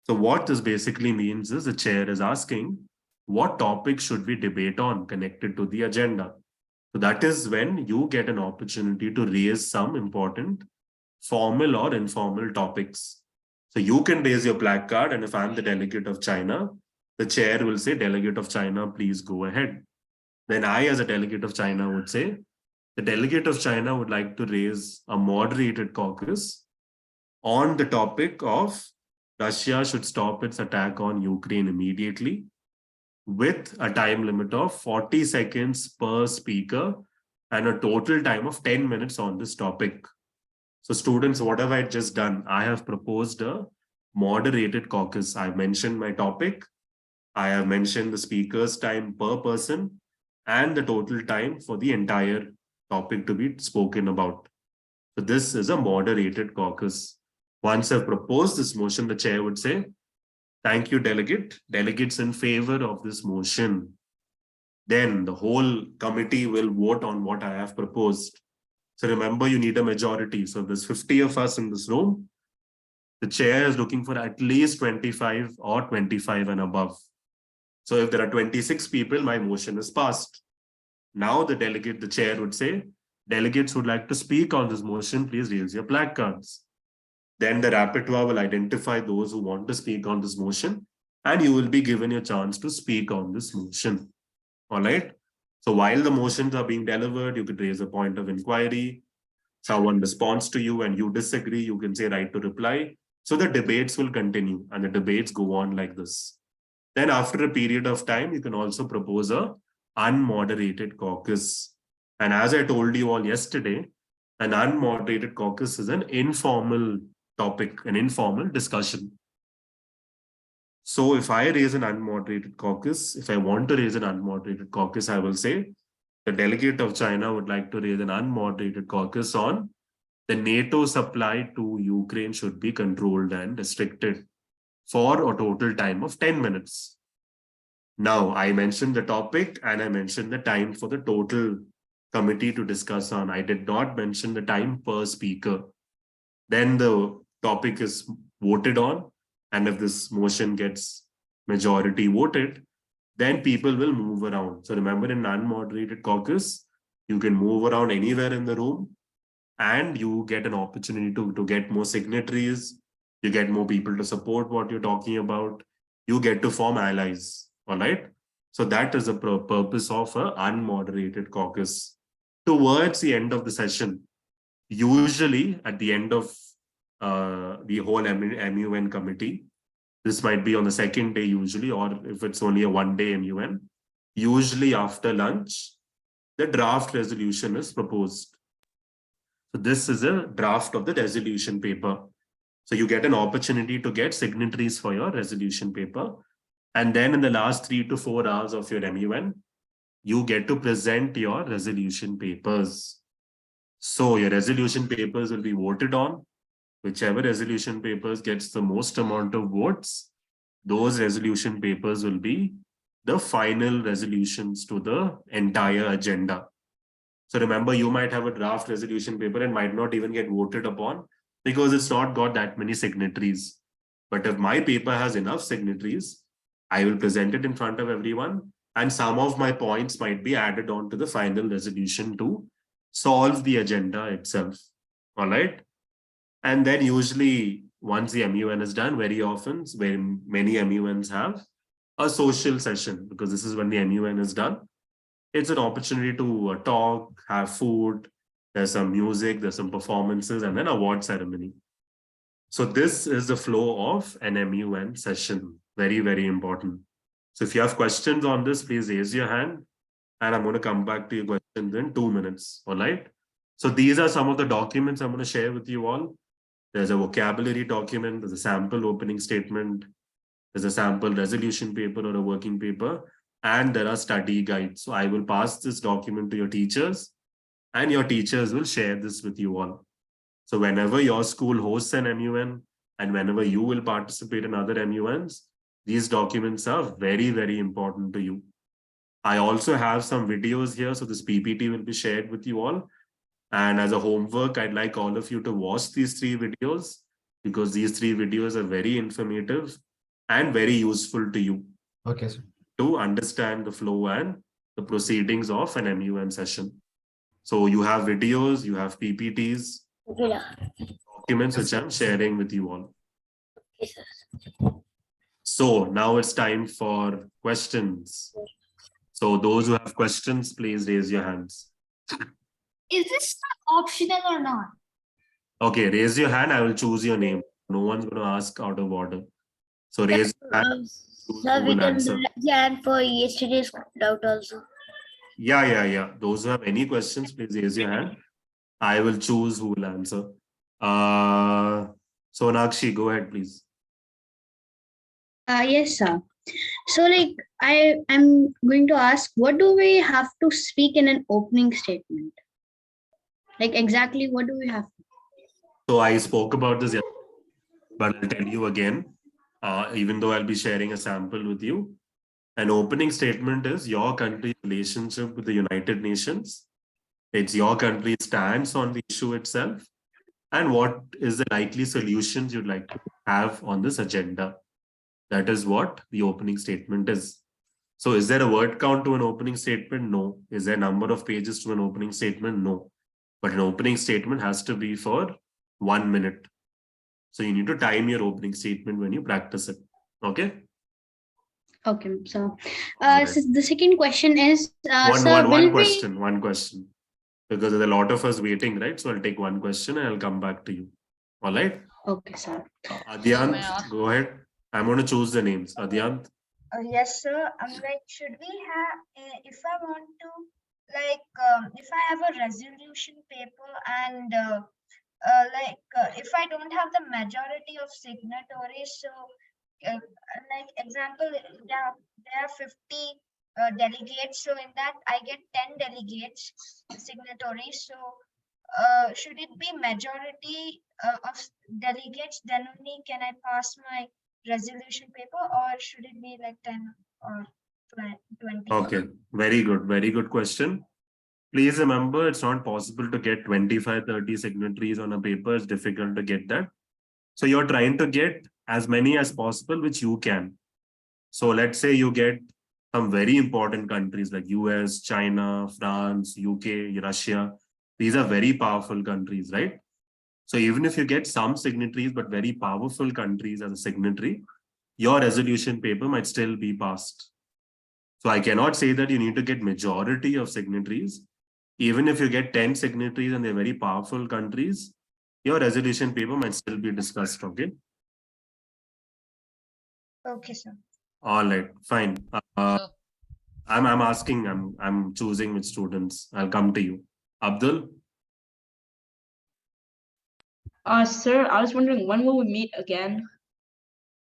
Speaker 2: So what this basically means is the chair is asking, what topic should we debate on connected to the agenda? So that is when you get an opportunity to raise some important formal or informal topics. So you can raise your placard, and if I'm the delegate of China, the chair will say, delegate of China, please go ahead. Then I, as a delegate of China, would say, the delegate of China would like to raise a moderated caucus on the topic of Russia should stop its attack on Ukraine immediately, with a time limit of 40 seconds per speaker and a total time of 10 minutes on this topic. So students, what have I just done? I have proposed a moderated caucus. I mentioned my topic. I have mentioned the speaker's time per person and the total time for the entire topic to be spoken about. So this is a moderated caucus. Once I've proposed this motion, the chair would say, thank you, delegate. Delegates in favor of this motion. Then the whole committee will vote on what I have proposed. So remember, you need a majority. So there's 50 of us in this room. The chair is looking for at least 25 or 25 and above. So if there are 26 people, my motion is passed. Now the chair would say, delegates would like to speak on this motion, please raise your placards. Then the rapporteur will identify those who want to speak on this motion, and you will be given a chance to speak on this motion. All right. So while the motions are being delivered, you could raise a point of inquiry. Someone responds to you and you disagree, you can say right to reply. So the debates will continue, and the debates go on like this. Then after a period of time, you can also propose a unmoderated caucus. And as I told you all yesterday, an unmoderated caucus is an informal topic, an informal discussion. So if I raise an unmoderated caucus, if I want to raise an unmoderated caucus, I will say the delegate of China would like to raise an unmoderated caucus on the NATO supply to Ukraine should be controlled and restricted for a total time of 10 minutes. Now, I mentioned the topic and I mentioned the time for the total committee to discuss on. I did not mention the time per speaker. Then the topic is voted on, and if this motion gets majority voted, then people will move around. So remember, in unmoderated caucus, you can move around anywhere in the room and you get an opportunity to get more signatories. You get more people to support what you're talking about. You get to form allies. All right. So that is the purpose of an unmoderated caucus. Towards the end of the session, usually at the end of the whole MUN committee, this might be on the second day usually, or if it's only a 1-day MUN, usually after lunch, the draft resolution is proposed. So this is a draft of the resolution paper. So you get an opportunity to get signatories for your resolution paper. And then in the last 3 to 4 hours of your MUN, you get to present your resolution papers. So your resolution papers will be voted on. Whichever resolution papers gets the most amount of votes, those resolution papers will be the final resolutions to the entire agenda. So remember, you might have a draft resolution paper and might not even get voted upon because it's not got that many signatories. But if my paper has enough signatories, I will present it in front of everyone, and some of my points might be added on to the final resolution to solve the agenda itself. All right. And then usually once the MUN is done, very often, very many MUNs have a social session, because this is when the MUN is done. It's an opportunity to talk, have food, there's some music, there's some performances, and then award ceremony. So this is the flow of an MUN session. Very, very important. So if you have questions on this, please raise your hand, and I'm going to come back to your questions in 2 minutes. All right. So these are some of the documents I'm going to share with you all. There's a vocabulary document, there's a sample opening statement, there's a sample resolution paper or a working paper, and there are study guides. So I will pass this document to your teachers, and your teachers will share this with you all. So whenever your school hosts an MUN and whenever you will participate in other MUNs, these documents are very, very important to you. I also have some videos here. So this PPT will be shared with you all. And as a homework, I'd like all of you to watch these 3 videos because these 3 videos are very informative and very useful to you.
Speaker 8: Okay, sir.
Speaker 2: To understand the flow and the proceedings of an MUN session. So you have videos, you have PPTs, documents which I'm sharing with you all. So now it's time for questions. So those who have questions, please raise your hands.
Speaker 6: Is this optional or not?
Speaker 2: Okay, raise your hand. I will choose your name. No one's going to ask out of order. So raise your hand.
Speaker 6: Sir, we can plan for yesterday's doubt also.
Speaker 2: Yeah. Those who have any questions, please raise your hand. I will choose who will answer. Sonakshi, go ahead, please.
Speaker 9: Yes, sir. So like I'm going to ask, what do we have to speak in an opening statement? Like exactly what do we have to?
Speaker 2: So I spoke about this, but I'll tell you again, even though I'll be sharing a sample with you. An opening statement is your country's relationship with the United Nations. It's your country's stance on the issue itself. And what is the likely solutions you'd like to have on this agenda? That is what the opening statement is. So is there a word count to an opening statement? No. Is there a number of pages to an opening statement? No. But an opening statement has to be for 1 minute. So you need to time your opening statement when you practice it. Okay?
Speaker 9: Okay, so, so the second question is,
Speaker 2: one question. Because there's a lot of us waiting, right? So I'll take one question and I'll come back to you. All right?
Speaker 9: Okay, sir.
Speaker 2: Adyant, go ahead. I'm going to choose the names. Adyant.
Speaker 10: Yes, sir. Like, should we have, if I want to, like, if I have a resolution paper and, if I don't have the majority of signatories, so, like, example, there are 50 delegates. So in that, I get 10 delegates, signatories. So, should it be majority of delegates, then only can I pass my resolution paper, or should it be like 10 or 20?
Speaker 2: Okay, very good question. Please remember, it's not possible to get 25, 30 signatories on a paper. It's difficult to get that. So you're trying to get as many as possible, which you can. So let's say you get some very important countries like US, China, France, UK, Russia. These are very powerful countries, right? So even if you get some signatories, but very powerful countries as a signatory, your resolution paper might still be passed. So I cannot say that you need to get majority of signatories. Even if you get 10 signatories and they're very powerful countries, your resolution paper might still be discussed, okay?
Speaker 10: Okay, sir.
Speaker 2: All right, fine. I'm choosing which students. I'll come to you. Abdul?
Speaker 5: Sir, I was wondering, when will we meet again?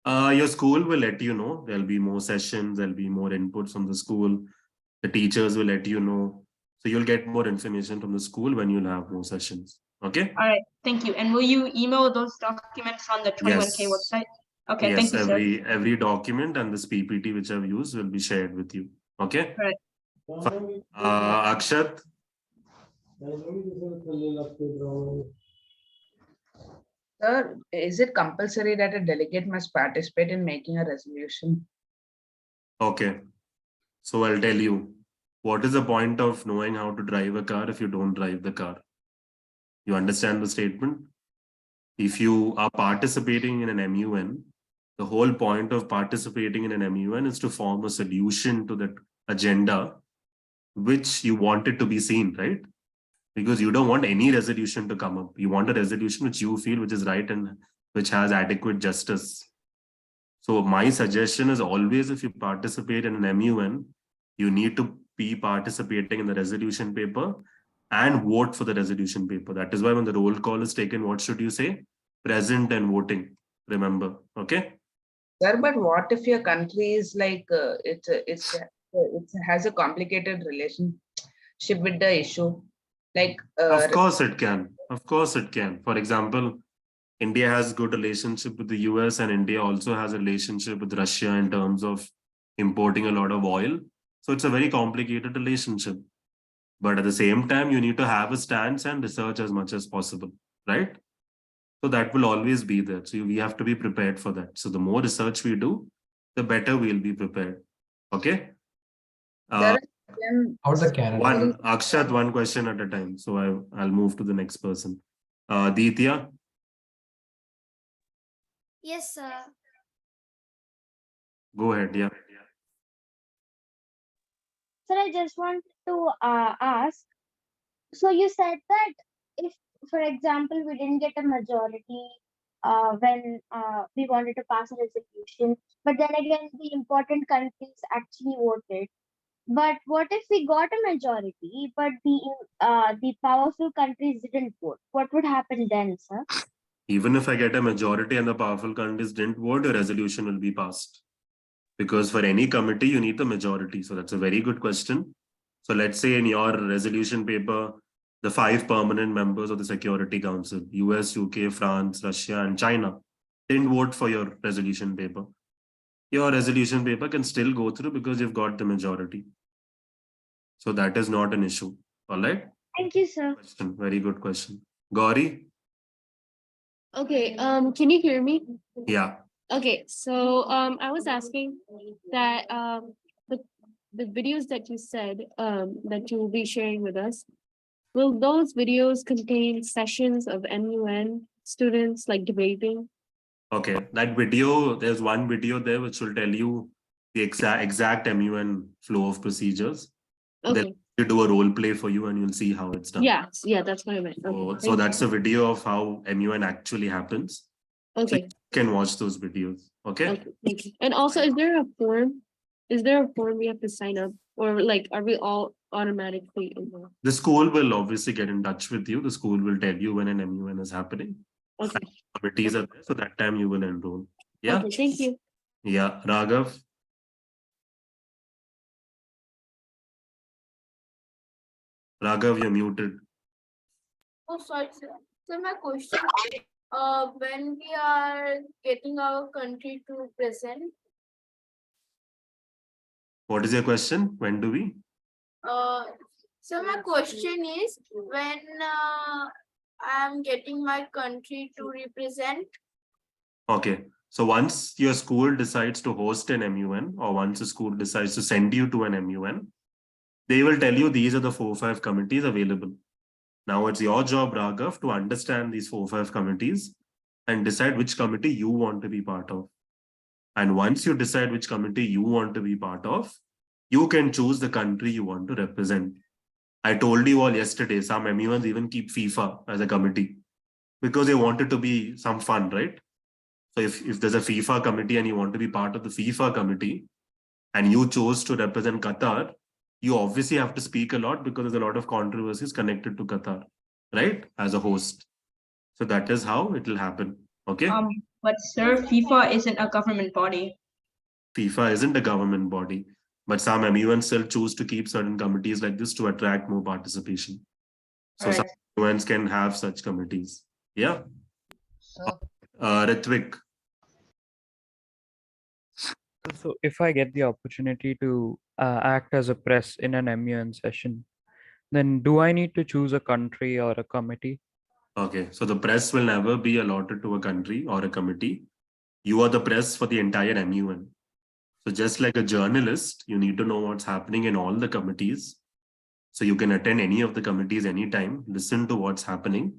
Speaker 2: Your school will let you know. There'll be more sessions, there'll be more inputs from the school. The teachers will let you know. So you'll get more information from the school when you'll have more sessions. Okay?
Speaker 5: All right, thank you. And will you email those documents on the 21K website? Okay,
Speaker 2: yes,
Speaker 5: thank you, sir.
Speaker 2: Every document and this PPT which I've used will be shared with you. Okay?
Speaker 5: All right.
Speaker 2: Akshat?
Speaker 11: Sir, is it compulsory that a delegate must participate in making a resolution?
Speaker 2: Okay. So I'll tell you, what is the point of knowing how to drive a car if you don't drive the car? You understand the statement? If you are participating in an MUN, the whole point of participating in an MUN is to form a solution to that agenda which you want it to be seen, right? Because you don't want any resolution to come up. You want a resolution which you feel which is right and which has adequate justice. So my suggestion is always, if you participate in an MUN, you need to be participating in the resolution paper and vote for the resolution paper. That is why when the roll call is taken, what should you say? present and voting. Remember, okay?
Speaker 11: Sir, but what if your country is like it has a complicated relationship with the issue? Like
Speaker 2: Of course it can. Of course it can. For example, India has good relationship with the US, and India also has a relationship with Russia in terms of importing a lot of oil. So it's a very complicated relationship. But at the same time, you need to have a stance and research as much as possible, right? So that will always be there. So we have to be prepared for that. So the more research we do, the better we'll be prepared. Okay.
Speaker 11: Sir, then
Speaker 8: How's the Canada?
Speaker 2: One Akshat, one question at a time. So I'll move to the next person. Ditya.
Speaker 4: Yes, sir.
Speaker 2: Go ahead. Yeah.
Speaker 4: Sir, I just want to ask. So you said that if, for example, we didn't get a majority when we wanted to pass a resolution, but then again, the important countries actually voted. But what if we got a majority, but the powerful countries didn't vote? What would happen then, sir?
Speaker 2: Even if I get a majority and the powerful countries didn't vote, a resolution will be passed. Because for any committee, you need the majority. So that's a very good question. So let's say in your resolution paper, the 5 permanent members of the Security Council, US, UK, France, Russia, and China, didn't vote for your resolution paper. Your resolution paper can still go through because you've got the majority. So that is not an issue. All right?
Speaker 4: Thank you, sir.
Speaker 2: Question. Very good question. Gauri?
Speaker 12: Okay, can you hear me?
Speaker 2: Yeah.
Speaker 12: Okay, so I was asking that the videos that you said that you will be sharing with us, will those videos contain sessions of MUN students like debating?
Speaker 2: Okay, that video, there's one video there which will tell you the exact MUN flow of procedures.
Speaker 12: Okay.
Speaker 2: They'll do a role play for you and you'll see how it's done.
Speaker 12: Yeah, that's what I meant. Okay,
Speaker 2: So that's a video of how MUN actually happens.
Speaker 12: okay.
Speaker 2: So you can watch those videos. Okay.
Speaker 12: Okay, thank you. And also, is there a form? Is there a form we have to sign up, or like, are we all automatically involved?
Speaker 2: The school will obviously get in touch with you. The school will tell you when an MUN is happening.
Speaker 12: Okay.
Speaker 2: Committees are there, so that time you will enroll. Yeah.
Speaker 12: Okay, thank you.
Speaker 2: Yeah. Raghav. Raghav, you're muted.
Speaker 7: Oh, sorry, sir. So my question, when we are getting our country to present,
Speaker 2: What is your question? When do we?
Speaker 7: so my question is when I am getting my country to represent.
Speaker 2: Okay. So once your school decides to host an MUN, or once a school decides to send you to an MUN, they will tell you these are the 4 or 5 committees available. Now it's your job, Raghav, to understand these 4 or 5 committees and decide which committee you want to be part of. And once you decide which committee you want to be part of, you can choose the country you want to represent. I told you all yesterday, some MUNs even keep FIFA as a committee because they want it to be some fun, right? So if there's a FIFA committee and you want to be part of the FIFA committee and you chose to represent Qatar, you obviously have to speak a lot because there's a lot of controversies connected to Qatar, right? As a host. So that is how it will happen. Okay.
Speaker 5: But sir, FIFA isn't a government body.
Speaker 2: FIFA isn't a government body, but some MUNs still choose to keep certain committees like this to attract more participation. So some MUNs can have such committees. Yeah. Ritvik.
Speaker 13: So if I get the opportunity to act as a press in an MUN session, then do I need to choose a country or a committee?
Speaker 2: Okay, so the press will never be allotted to a country or a committee. You are the press for the entire MUN. So just like a journalist, you need to know what's happening in all the committees. So you can attend any of the committees anytime, listen to what's happening.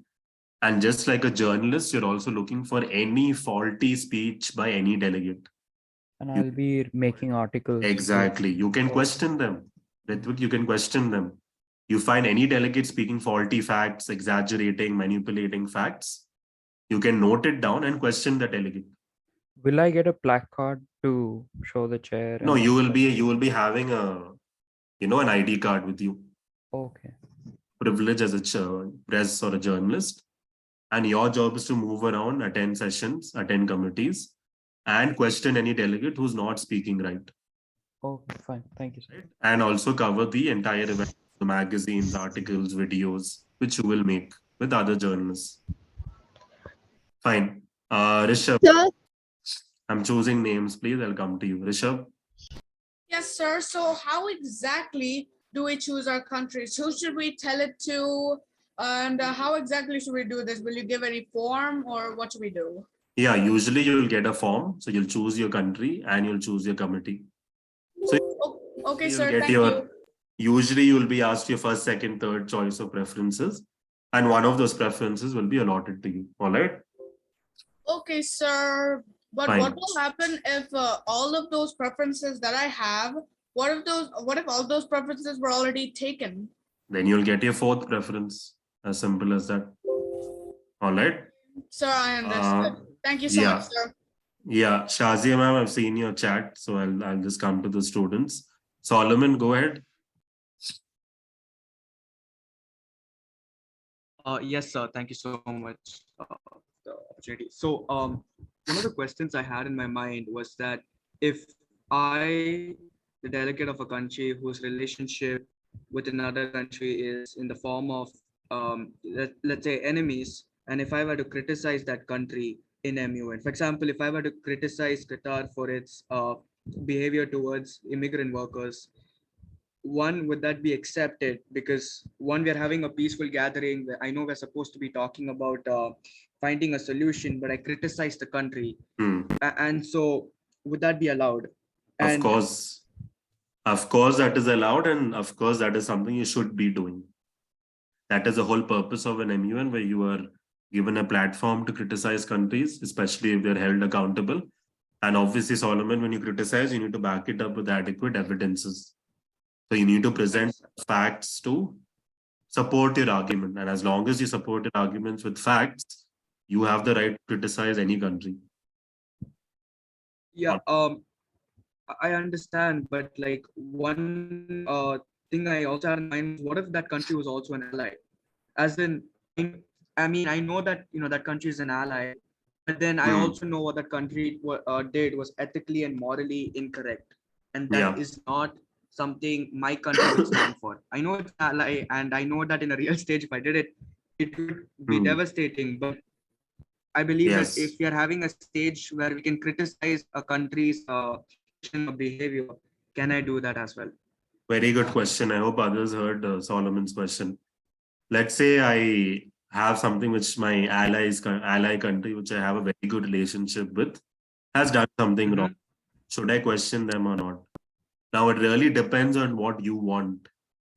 Speaker 2: And just like a journalist, you're also looking for any faulty speech by any delegate.
Speaker 13: And I'll be making articles.
Speaker 2: Exactly. You can question them. Ritvik, you can question them. You find any delegate speaking faulty facts, exaggerating, manipulating facts, you can note it down and question the delegate.
Speaker 13: Will I get a placard to show the chair?
Speaker 2: No, you will be having an ID card with you.
Speaker 13: Okay.
Speaker 2: Privilege as a press or a journalist. And your job is to move around, attend sessions, attend committees, and question any delegate who's not speaking right.
Speaker 13: Okay, fine. Thank you, sir.
Speaker 2: Right? And also cover the entire event, the magazines, articles, videos, which you will make with other journalists. Fine. Rishabh,
Speaker 6: Sir,
Speaker 2: I'm choosing names, please. I'll come to you. Rishabh.
Speaker 8: Yes, sir. So how exactly do we choose our countries? Who should we tell it to? And how exactly should we do this? Will you give any form or what should we do?
Speaker 2: Yeah, usually you'll get a form. So you'll choose your country and you'll choose your committee. So
Speaker 8: Okay,
Speaker 2: you'll
Speaker 8: sir.
Speaker 2: get
Speaker 8: Thank
Speaker 2: your,
Speaker 8: you.
Speaker 2: usually you'll be asked your first, second, third choice of preferences. And one of those preferences will be allotted to you. All right.
Speaker 8: Okay, sir. But
Speaker 2: Fine.
Speaker 8: what will happen if all of those preferences that I have, what if all those preferences were already taken?
Speaker 2: Then you'll get your fourth preference. As simple as that. All right.
Speaker 8: Sir, I understood. Thank you so
Speaker 2: yeah.
Speaker 8: much, sir.
Speaker 2: Yeah, Shazia ma'am, I've seen your chat, so I'll just come to the students. Solomon, go ahead.
Speaker 14: Yes, sir. Thank you so much for the opportunity. So, one of the questions I had in my mind was that if I, the delegate of a country whose relationship with another country is in the form of, let's say, enemies, and if I were to criticize that country in MUN, for example, if I were to criticize Qatar for its behavior towards immigrant workers, one, would that be accepted? Because one, we are having a peaceful gathering. I know we're supposed to be talking about finding a solution, but I criticize the country. And so would that be allowed?
Speaker 2: Of course, that is allowed. And of course, that is something you should be doing. That is the whole purpose of an MUN, where you are given a platform to criticize countries, especially if they're held accountable. And obviously, Solomon, when you criticize, you need to back it up with adequate evidences. So you need to present facts to support your argument. And as long as you support your arguments with facts, you have the right to criticize any country.
Speaker 14: Yeah, I understand, but like one thing I also had in mind, what if that country was also an ally? As in, I mean, I know that, that country is an ally, but then I also know what that country did was ethically and morally incorrect. And that is not something my country would stand for. I know it's an ally, and I know that in a real stage, if I did it, it would be devastating. But I believe that if we are having a stage where we can criticize a country's behavior, can I do that as well?
Speaker 2: Very good question. I hope others heard Solomon's question. Let's say I have something which my ally country, which I have a very good relationship with, has done something wrong. Should I question them or not? Now, it really depends on what you want.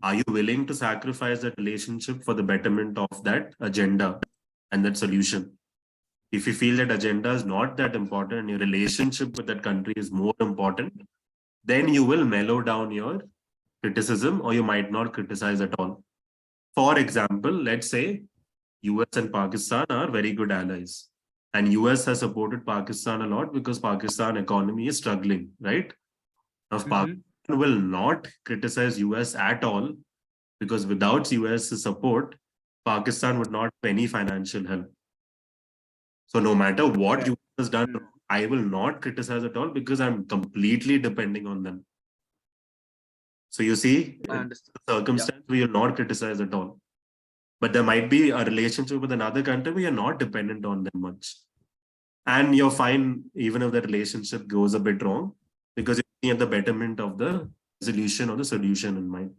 Speaker 2: Are you willing to sacrifice that relationship for the betterment of that agenda and that solution? If you feel that agenda is not that important and your relationship with that country is more important, then you will mellow down your criticism, or you might not criticize at all. For example, let's say US and Pakistan are very good allies, and US has supported Pakistan a lot because Pakistan economy is struggling, right? Now, Pakistan will not criticize US at all, because without US support, Pakistan would not have any financial help. So no matter what US has done, I will not criticize at all because I'm completely depending on them. So you see, the circumstance we will not criticize at all. But there might be a relationship with another country where you're not dependent on them much. And you're fine even if the relationship goes a bit wrong, because you're looking at the betterment of the resolution or the solution in mind.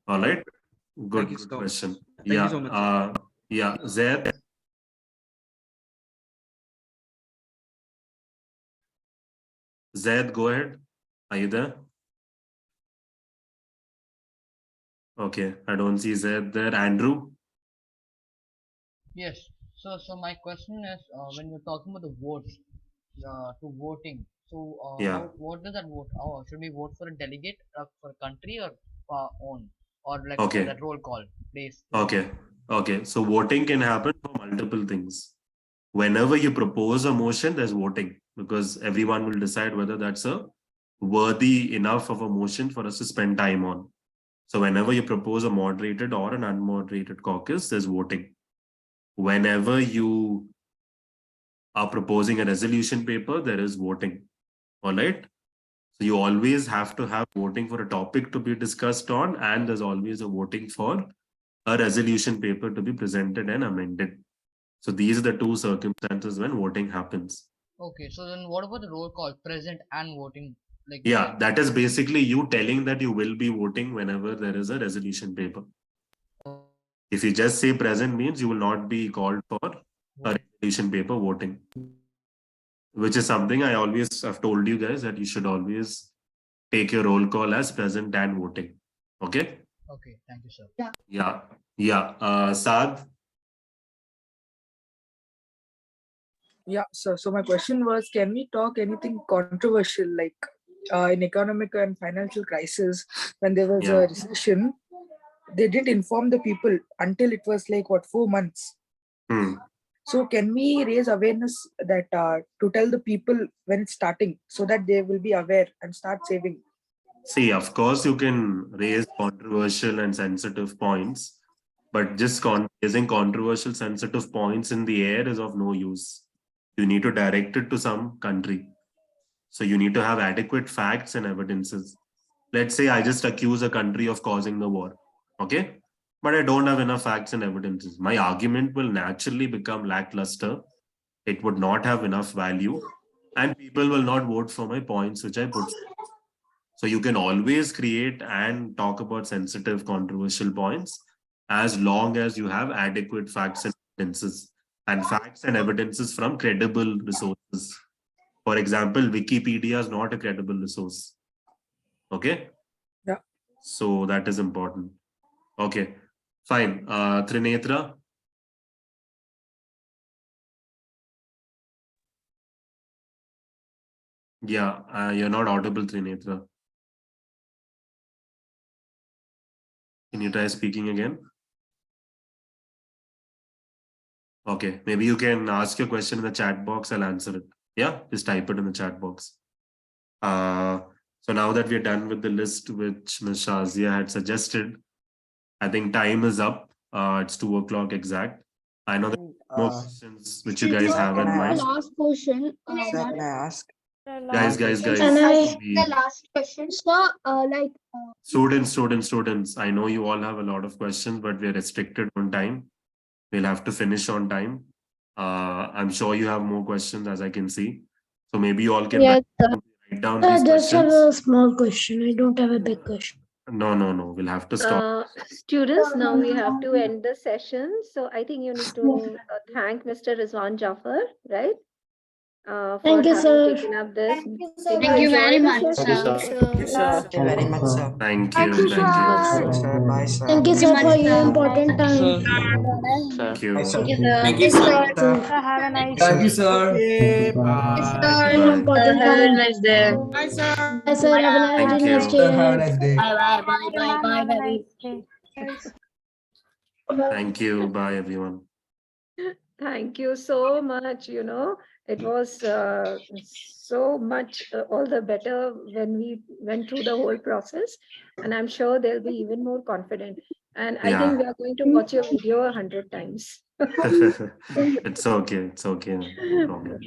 Speaker 2: All right. Good question.
Speaker 14: Thank you so much.
Speaker 2: Yeah, Zaid. Zaid, go ahead. Are you there? Okay, I don't see Zaid there. Andrew?
Speaker 15: Yes. So my question is, when you're talking about the votes, to voting, so what does that vote? Should we vote for a delegate for a country or for our own, or like that roll call, please?
Speaker 2: Okay. So voting can happen for multiple things. Whenever you propose a motion, there's voting, because everyone will decide whether that's a worthy enough of a motion for us to spend time on. So whenever you propose a moderated or an unmoderated caucus, there's voting. whenever you are proposing a resolution paper, there is voting. All right. So you always have to have voting for a topic to be discussed on, and there's always a voting for a resolution paper to be presented and amended. So these are the two circumstances when voting happens.
Speaker 15: Okay, so then what about the roll call, present and voting? Like
Speaker 2: Yeah, that is basically you telling that you will be voting whenever there is a resolution paper. If you just say present means you will not be called for a resolution paper voting, which is something I always have told you guys that you should always take your roll call as present and voting. Okay.
Speaker 15: Okay, thank you, sir.
Speaker 2: Yeah. Saad.
Speaker 16: Yeah, so my question was, can we talk anything controversial like in economic and financial crisis when there was a recession? They didn't inform the people until it was like 4 months. So can we raise awareness that to tell the people when it's starting so that they will be aware and start saving?
Speaker 2: See, of course, you can raise controversial and sensitive points, but just raising controversial, sensitive points in the air is of no use. You need to direct it to some country. So you need to have adequate facts and evidences. Let's say I just accuse a country of causing the war. Okay. But I don't have enough facts and evidences. My argument will naturally become lackluster. It would not have enough value, and people will not vote for my points which I put. So you can always create and talk about sensitive, controversial points as long as you have adequate facts and evidences, and facts and evidences from credible resources. For example, Wikipedia is not a credible resource. Okay.
Speaker 16: Yeah.
Speaker 2: So that is important. Okay. Fine. Trinetra. Yeah, you're not audible, Trinetra. Can you try speaking again? Okay, maybe you can ask your question in the chat box. I'll answer it. Yeah, just type it in the chat box. So now that we're done with the list which Ms. Shazia had suggested, I think time is up. It's 2 o'clock exact. I know there are more questions which you guys have in mind.
Speaker 6: Last question.
Speaker 17: Sir, can I ask?
Speaker 2: Guys.
Speaker 6: Can I the last question? So,
Speaker 2: Students, I know you all have a lot of questions, but we're restricted on time. We'll have to finish on time. I'm sure you have more questions as I can see. So maybe you all can write down these
Speaker 6: I just have
Speaker 2: questions.
Speaker 6: a small question. I don't have a big question.
Speaker 2: No. We'll have to stop.
Speaker 1: Students, now we have to end the session. So I think you need to thank Mr. Rizwan Jafar, right? For
Speaker 6: Thank you,
Speaker 1: having
Speaker 6: sir.
Speaker 1: taken up this.
Speaker 6: Thank you very much, sir.
Speaker 17: Thank you, sir. Thank you very much, sir.
Speaker 2: Thank you.
Speaker 17: Sir, bye, sir.
Speaker 6: Thank you, sir, for your important time.
Speaker 2: Thank you.
Speaker 17: Thank you, sir.
Speaker 4: Have a nice
Speaker 17: Thank you, sir.
Speaker 6: Important time.
Speaker 8: Bye, sir.
Speaker 6: Bye, sir. Have a
Speaker 2: Thank
Speaker 6: nice
Speaker 2: you.
Speaker 6: day.
Speaker 17: Have a nice day.
Speaker 2: Thank you. Bye, everyone.
Speaker 1: Thank you so much. It was so much all the better when we went through the whole process, and I'm sure they'll be even more confident. And I think we are going to watch your video 100 times.
Speaker 2: It's okay. No problem.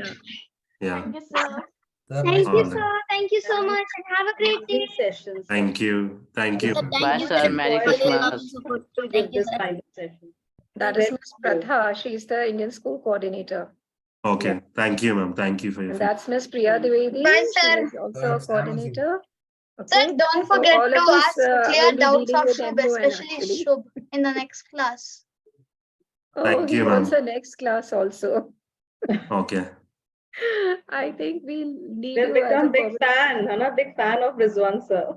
Speaker 2: Yeah.
Speaker 4: Thank you, sir.
Speaker 2: Thank you, sir.
Speaker 4: Thank you so much and have a great day.
Speaker 1: Sessions.
Speaker 2: Thank you.
Speaker 17: Bye, sir. Merry Christmas.
Speaker 1: That is Ms. Pratha. She's the Indian School Coordinator.
Speaker 2: Okay. Thank you, ma'am. Thank you for your
Speaker 1: And
Speaker 2: feedback.
Speaker 1: that's Ms. Priya Dwivedi.
Speaker 4: Bye,
Speaker 1: She
Speaker 4: sir.
Speaker 1: is also a coordinator.
Speaker 4: Sir,
Speaker 1: Okay.
Speaker 4: don't
Speaker 1: So
Speaker 4: forget
Speaker 1: all
Speaker 4: to
Speaker 1: of us,
Speaker 4: ask
Speaker 1: will
Speaker 4: clear
Speaker 1: be
Speaker 4: doubts
Speaker 1: dealing
Speaker 4: of
Speaker 1: with
Speaker 4: Shubh,
Speaker 1: MUN
Speaker 4: especially
Speaker 1: actually.
Speaker 4: Shubh in the next class.
Speaker 1: Oh,
Speaker 2: Thank
Speaker 1: he
Speaker 2: you,
Speaker 1: wants
Speaker 2: ma'am.
Speaker 1: a next class also.
Speaker 2: Okay.
Speaker 1: I think we need
Speaker 18: We've
Speaker 1: you as a
Speaker 18: become big fan. I'm a big fan of Rizwan, sir.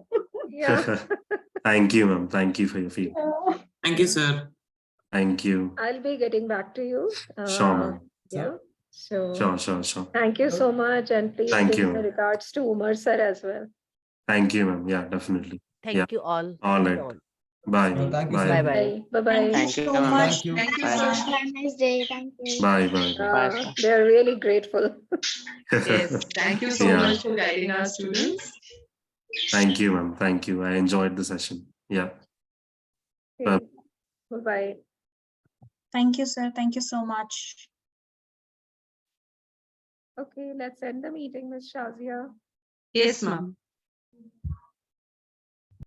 Speaker 1: Yeah.
Speaker 2: Thank you, ma'am. Thank you for your feedback.
Speaker 17: Thank you, sir.
Speaker 2: Thank you.
Speaker 1: I'll be getting back to you.
Speaker 2: Sure, ma'am.
Speaker 1: Yeah. So
Speaker 2: Sure.
Speaker 1: thank you so much, and please
Speaker 2: Thank
Speaker 1: give
Speaker 2: you,
Speaker 1: my
Speaker 2: ma'am.
Speaker 1: regards to Umar sir as well.
Speaker 2: Thank you, ma'am. Yeah, definitely.
Speaker 18: Thank you all.
Speaker 2: All right. Bye.
Speaker 17: Thank you,
Speaker 2: Bye.
Speaker 17: sir.
Speaker 1: Bye. Bye.
Speaker 17: Thank you,
Speaker 4: so
Speaker 17: ma'am.
Speaker 4: much.
Speaker 17: Thank you.
Speaker 4: Bye. Have a nice day. Thank you.
Speaker 2: Bye.
Speaker 17: Bye, sir.
Speaker 1: They're really grateful.
Speaker 7: Yes, thank you so
Speaker 2: Yeah.
Speaker 7: much for guiding our students.
Speaker 2: Thank you, ma'am. Thank you. I enjoyed the session. Yeah.
Speaker 1: Okay. Bye.
Speaker 19: Thank you, sir. Thank you so much.
Speaker 1: Okay, let's end the meeting, Ms. Shazia.
Speaker 18: Yes, ma'am.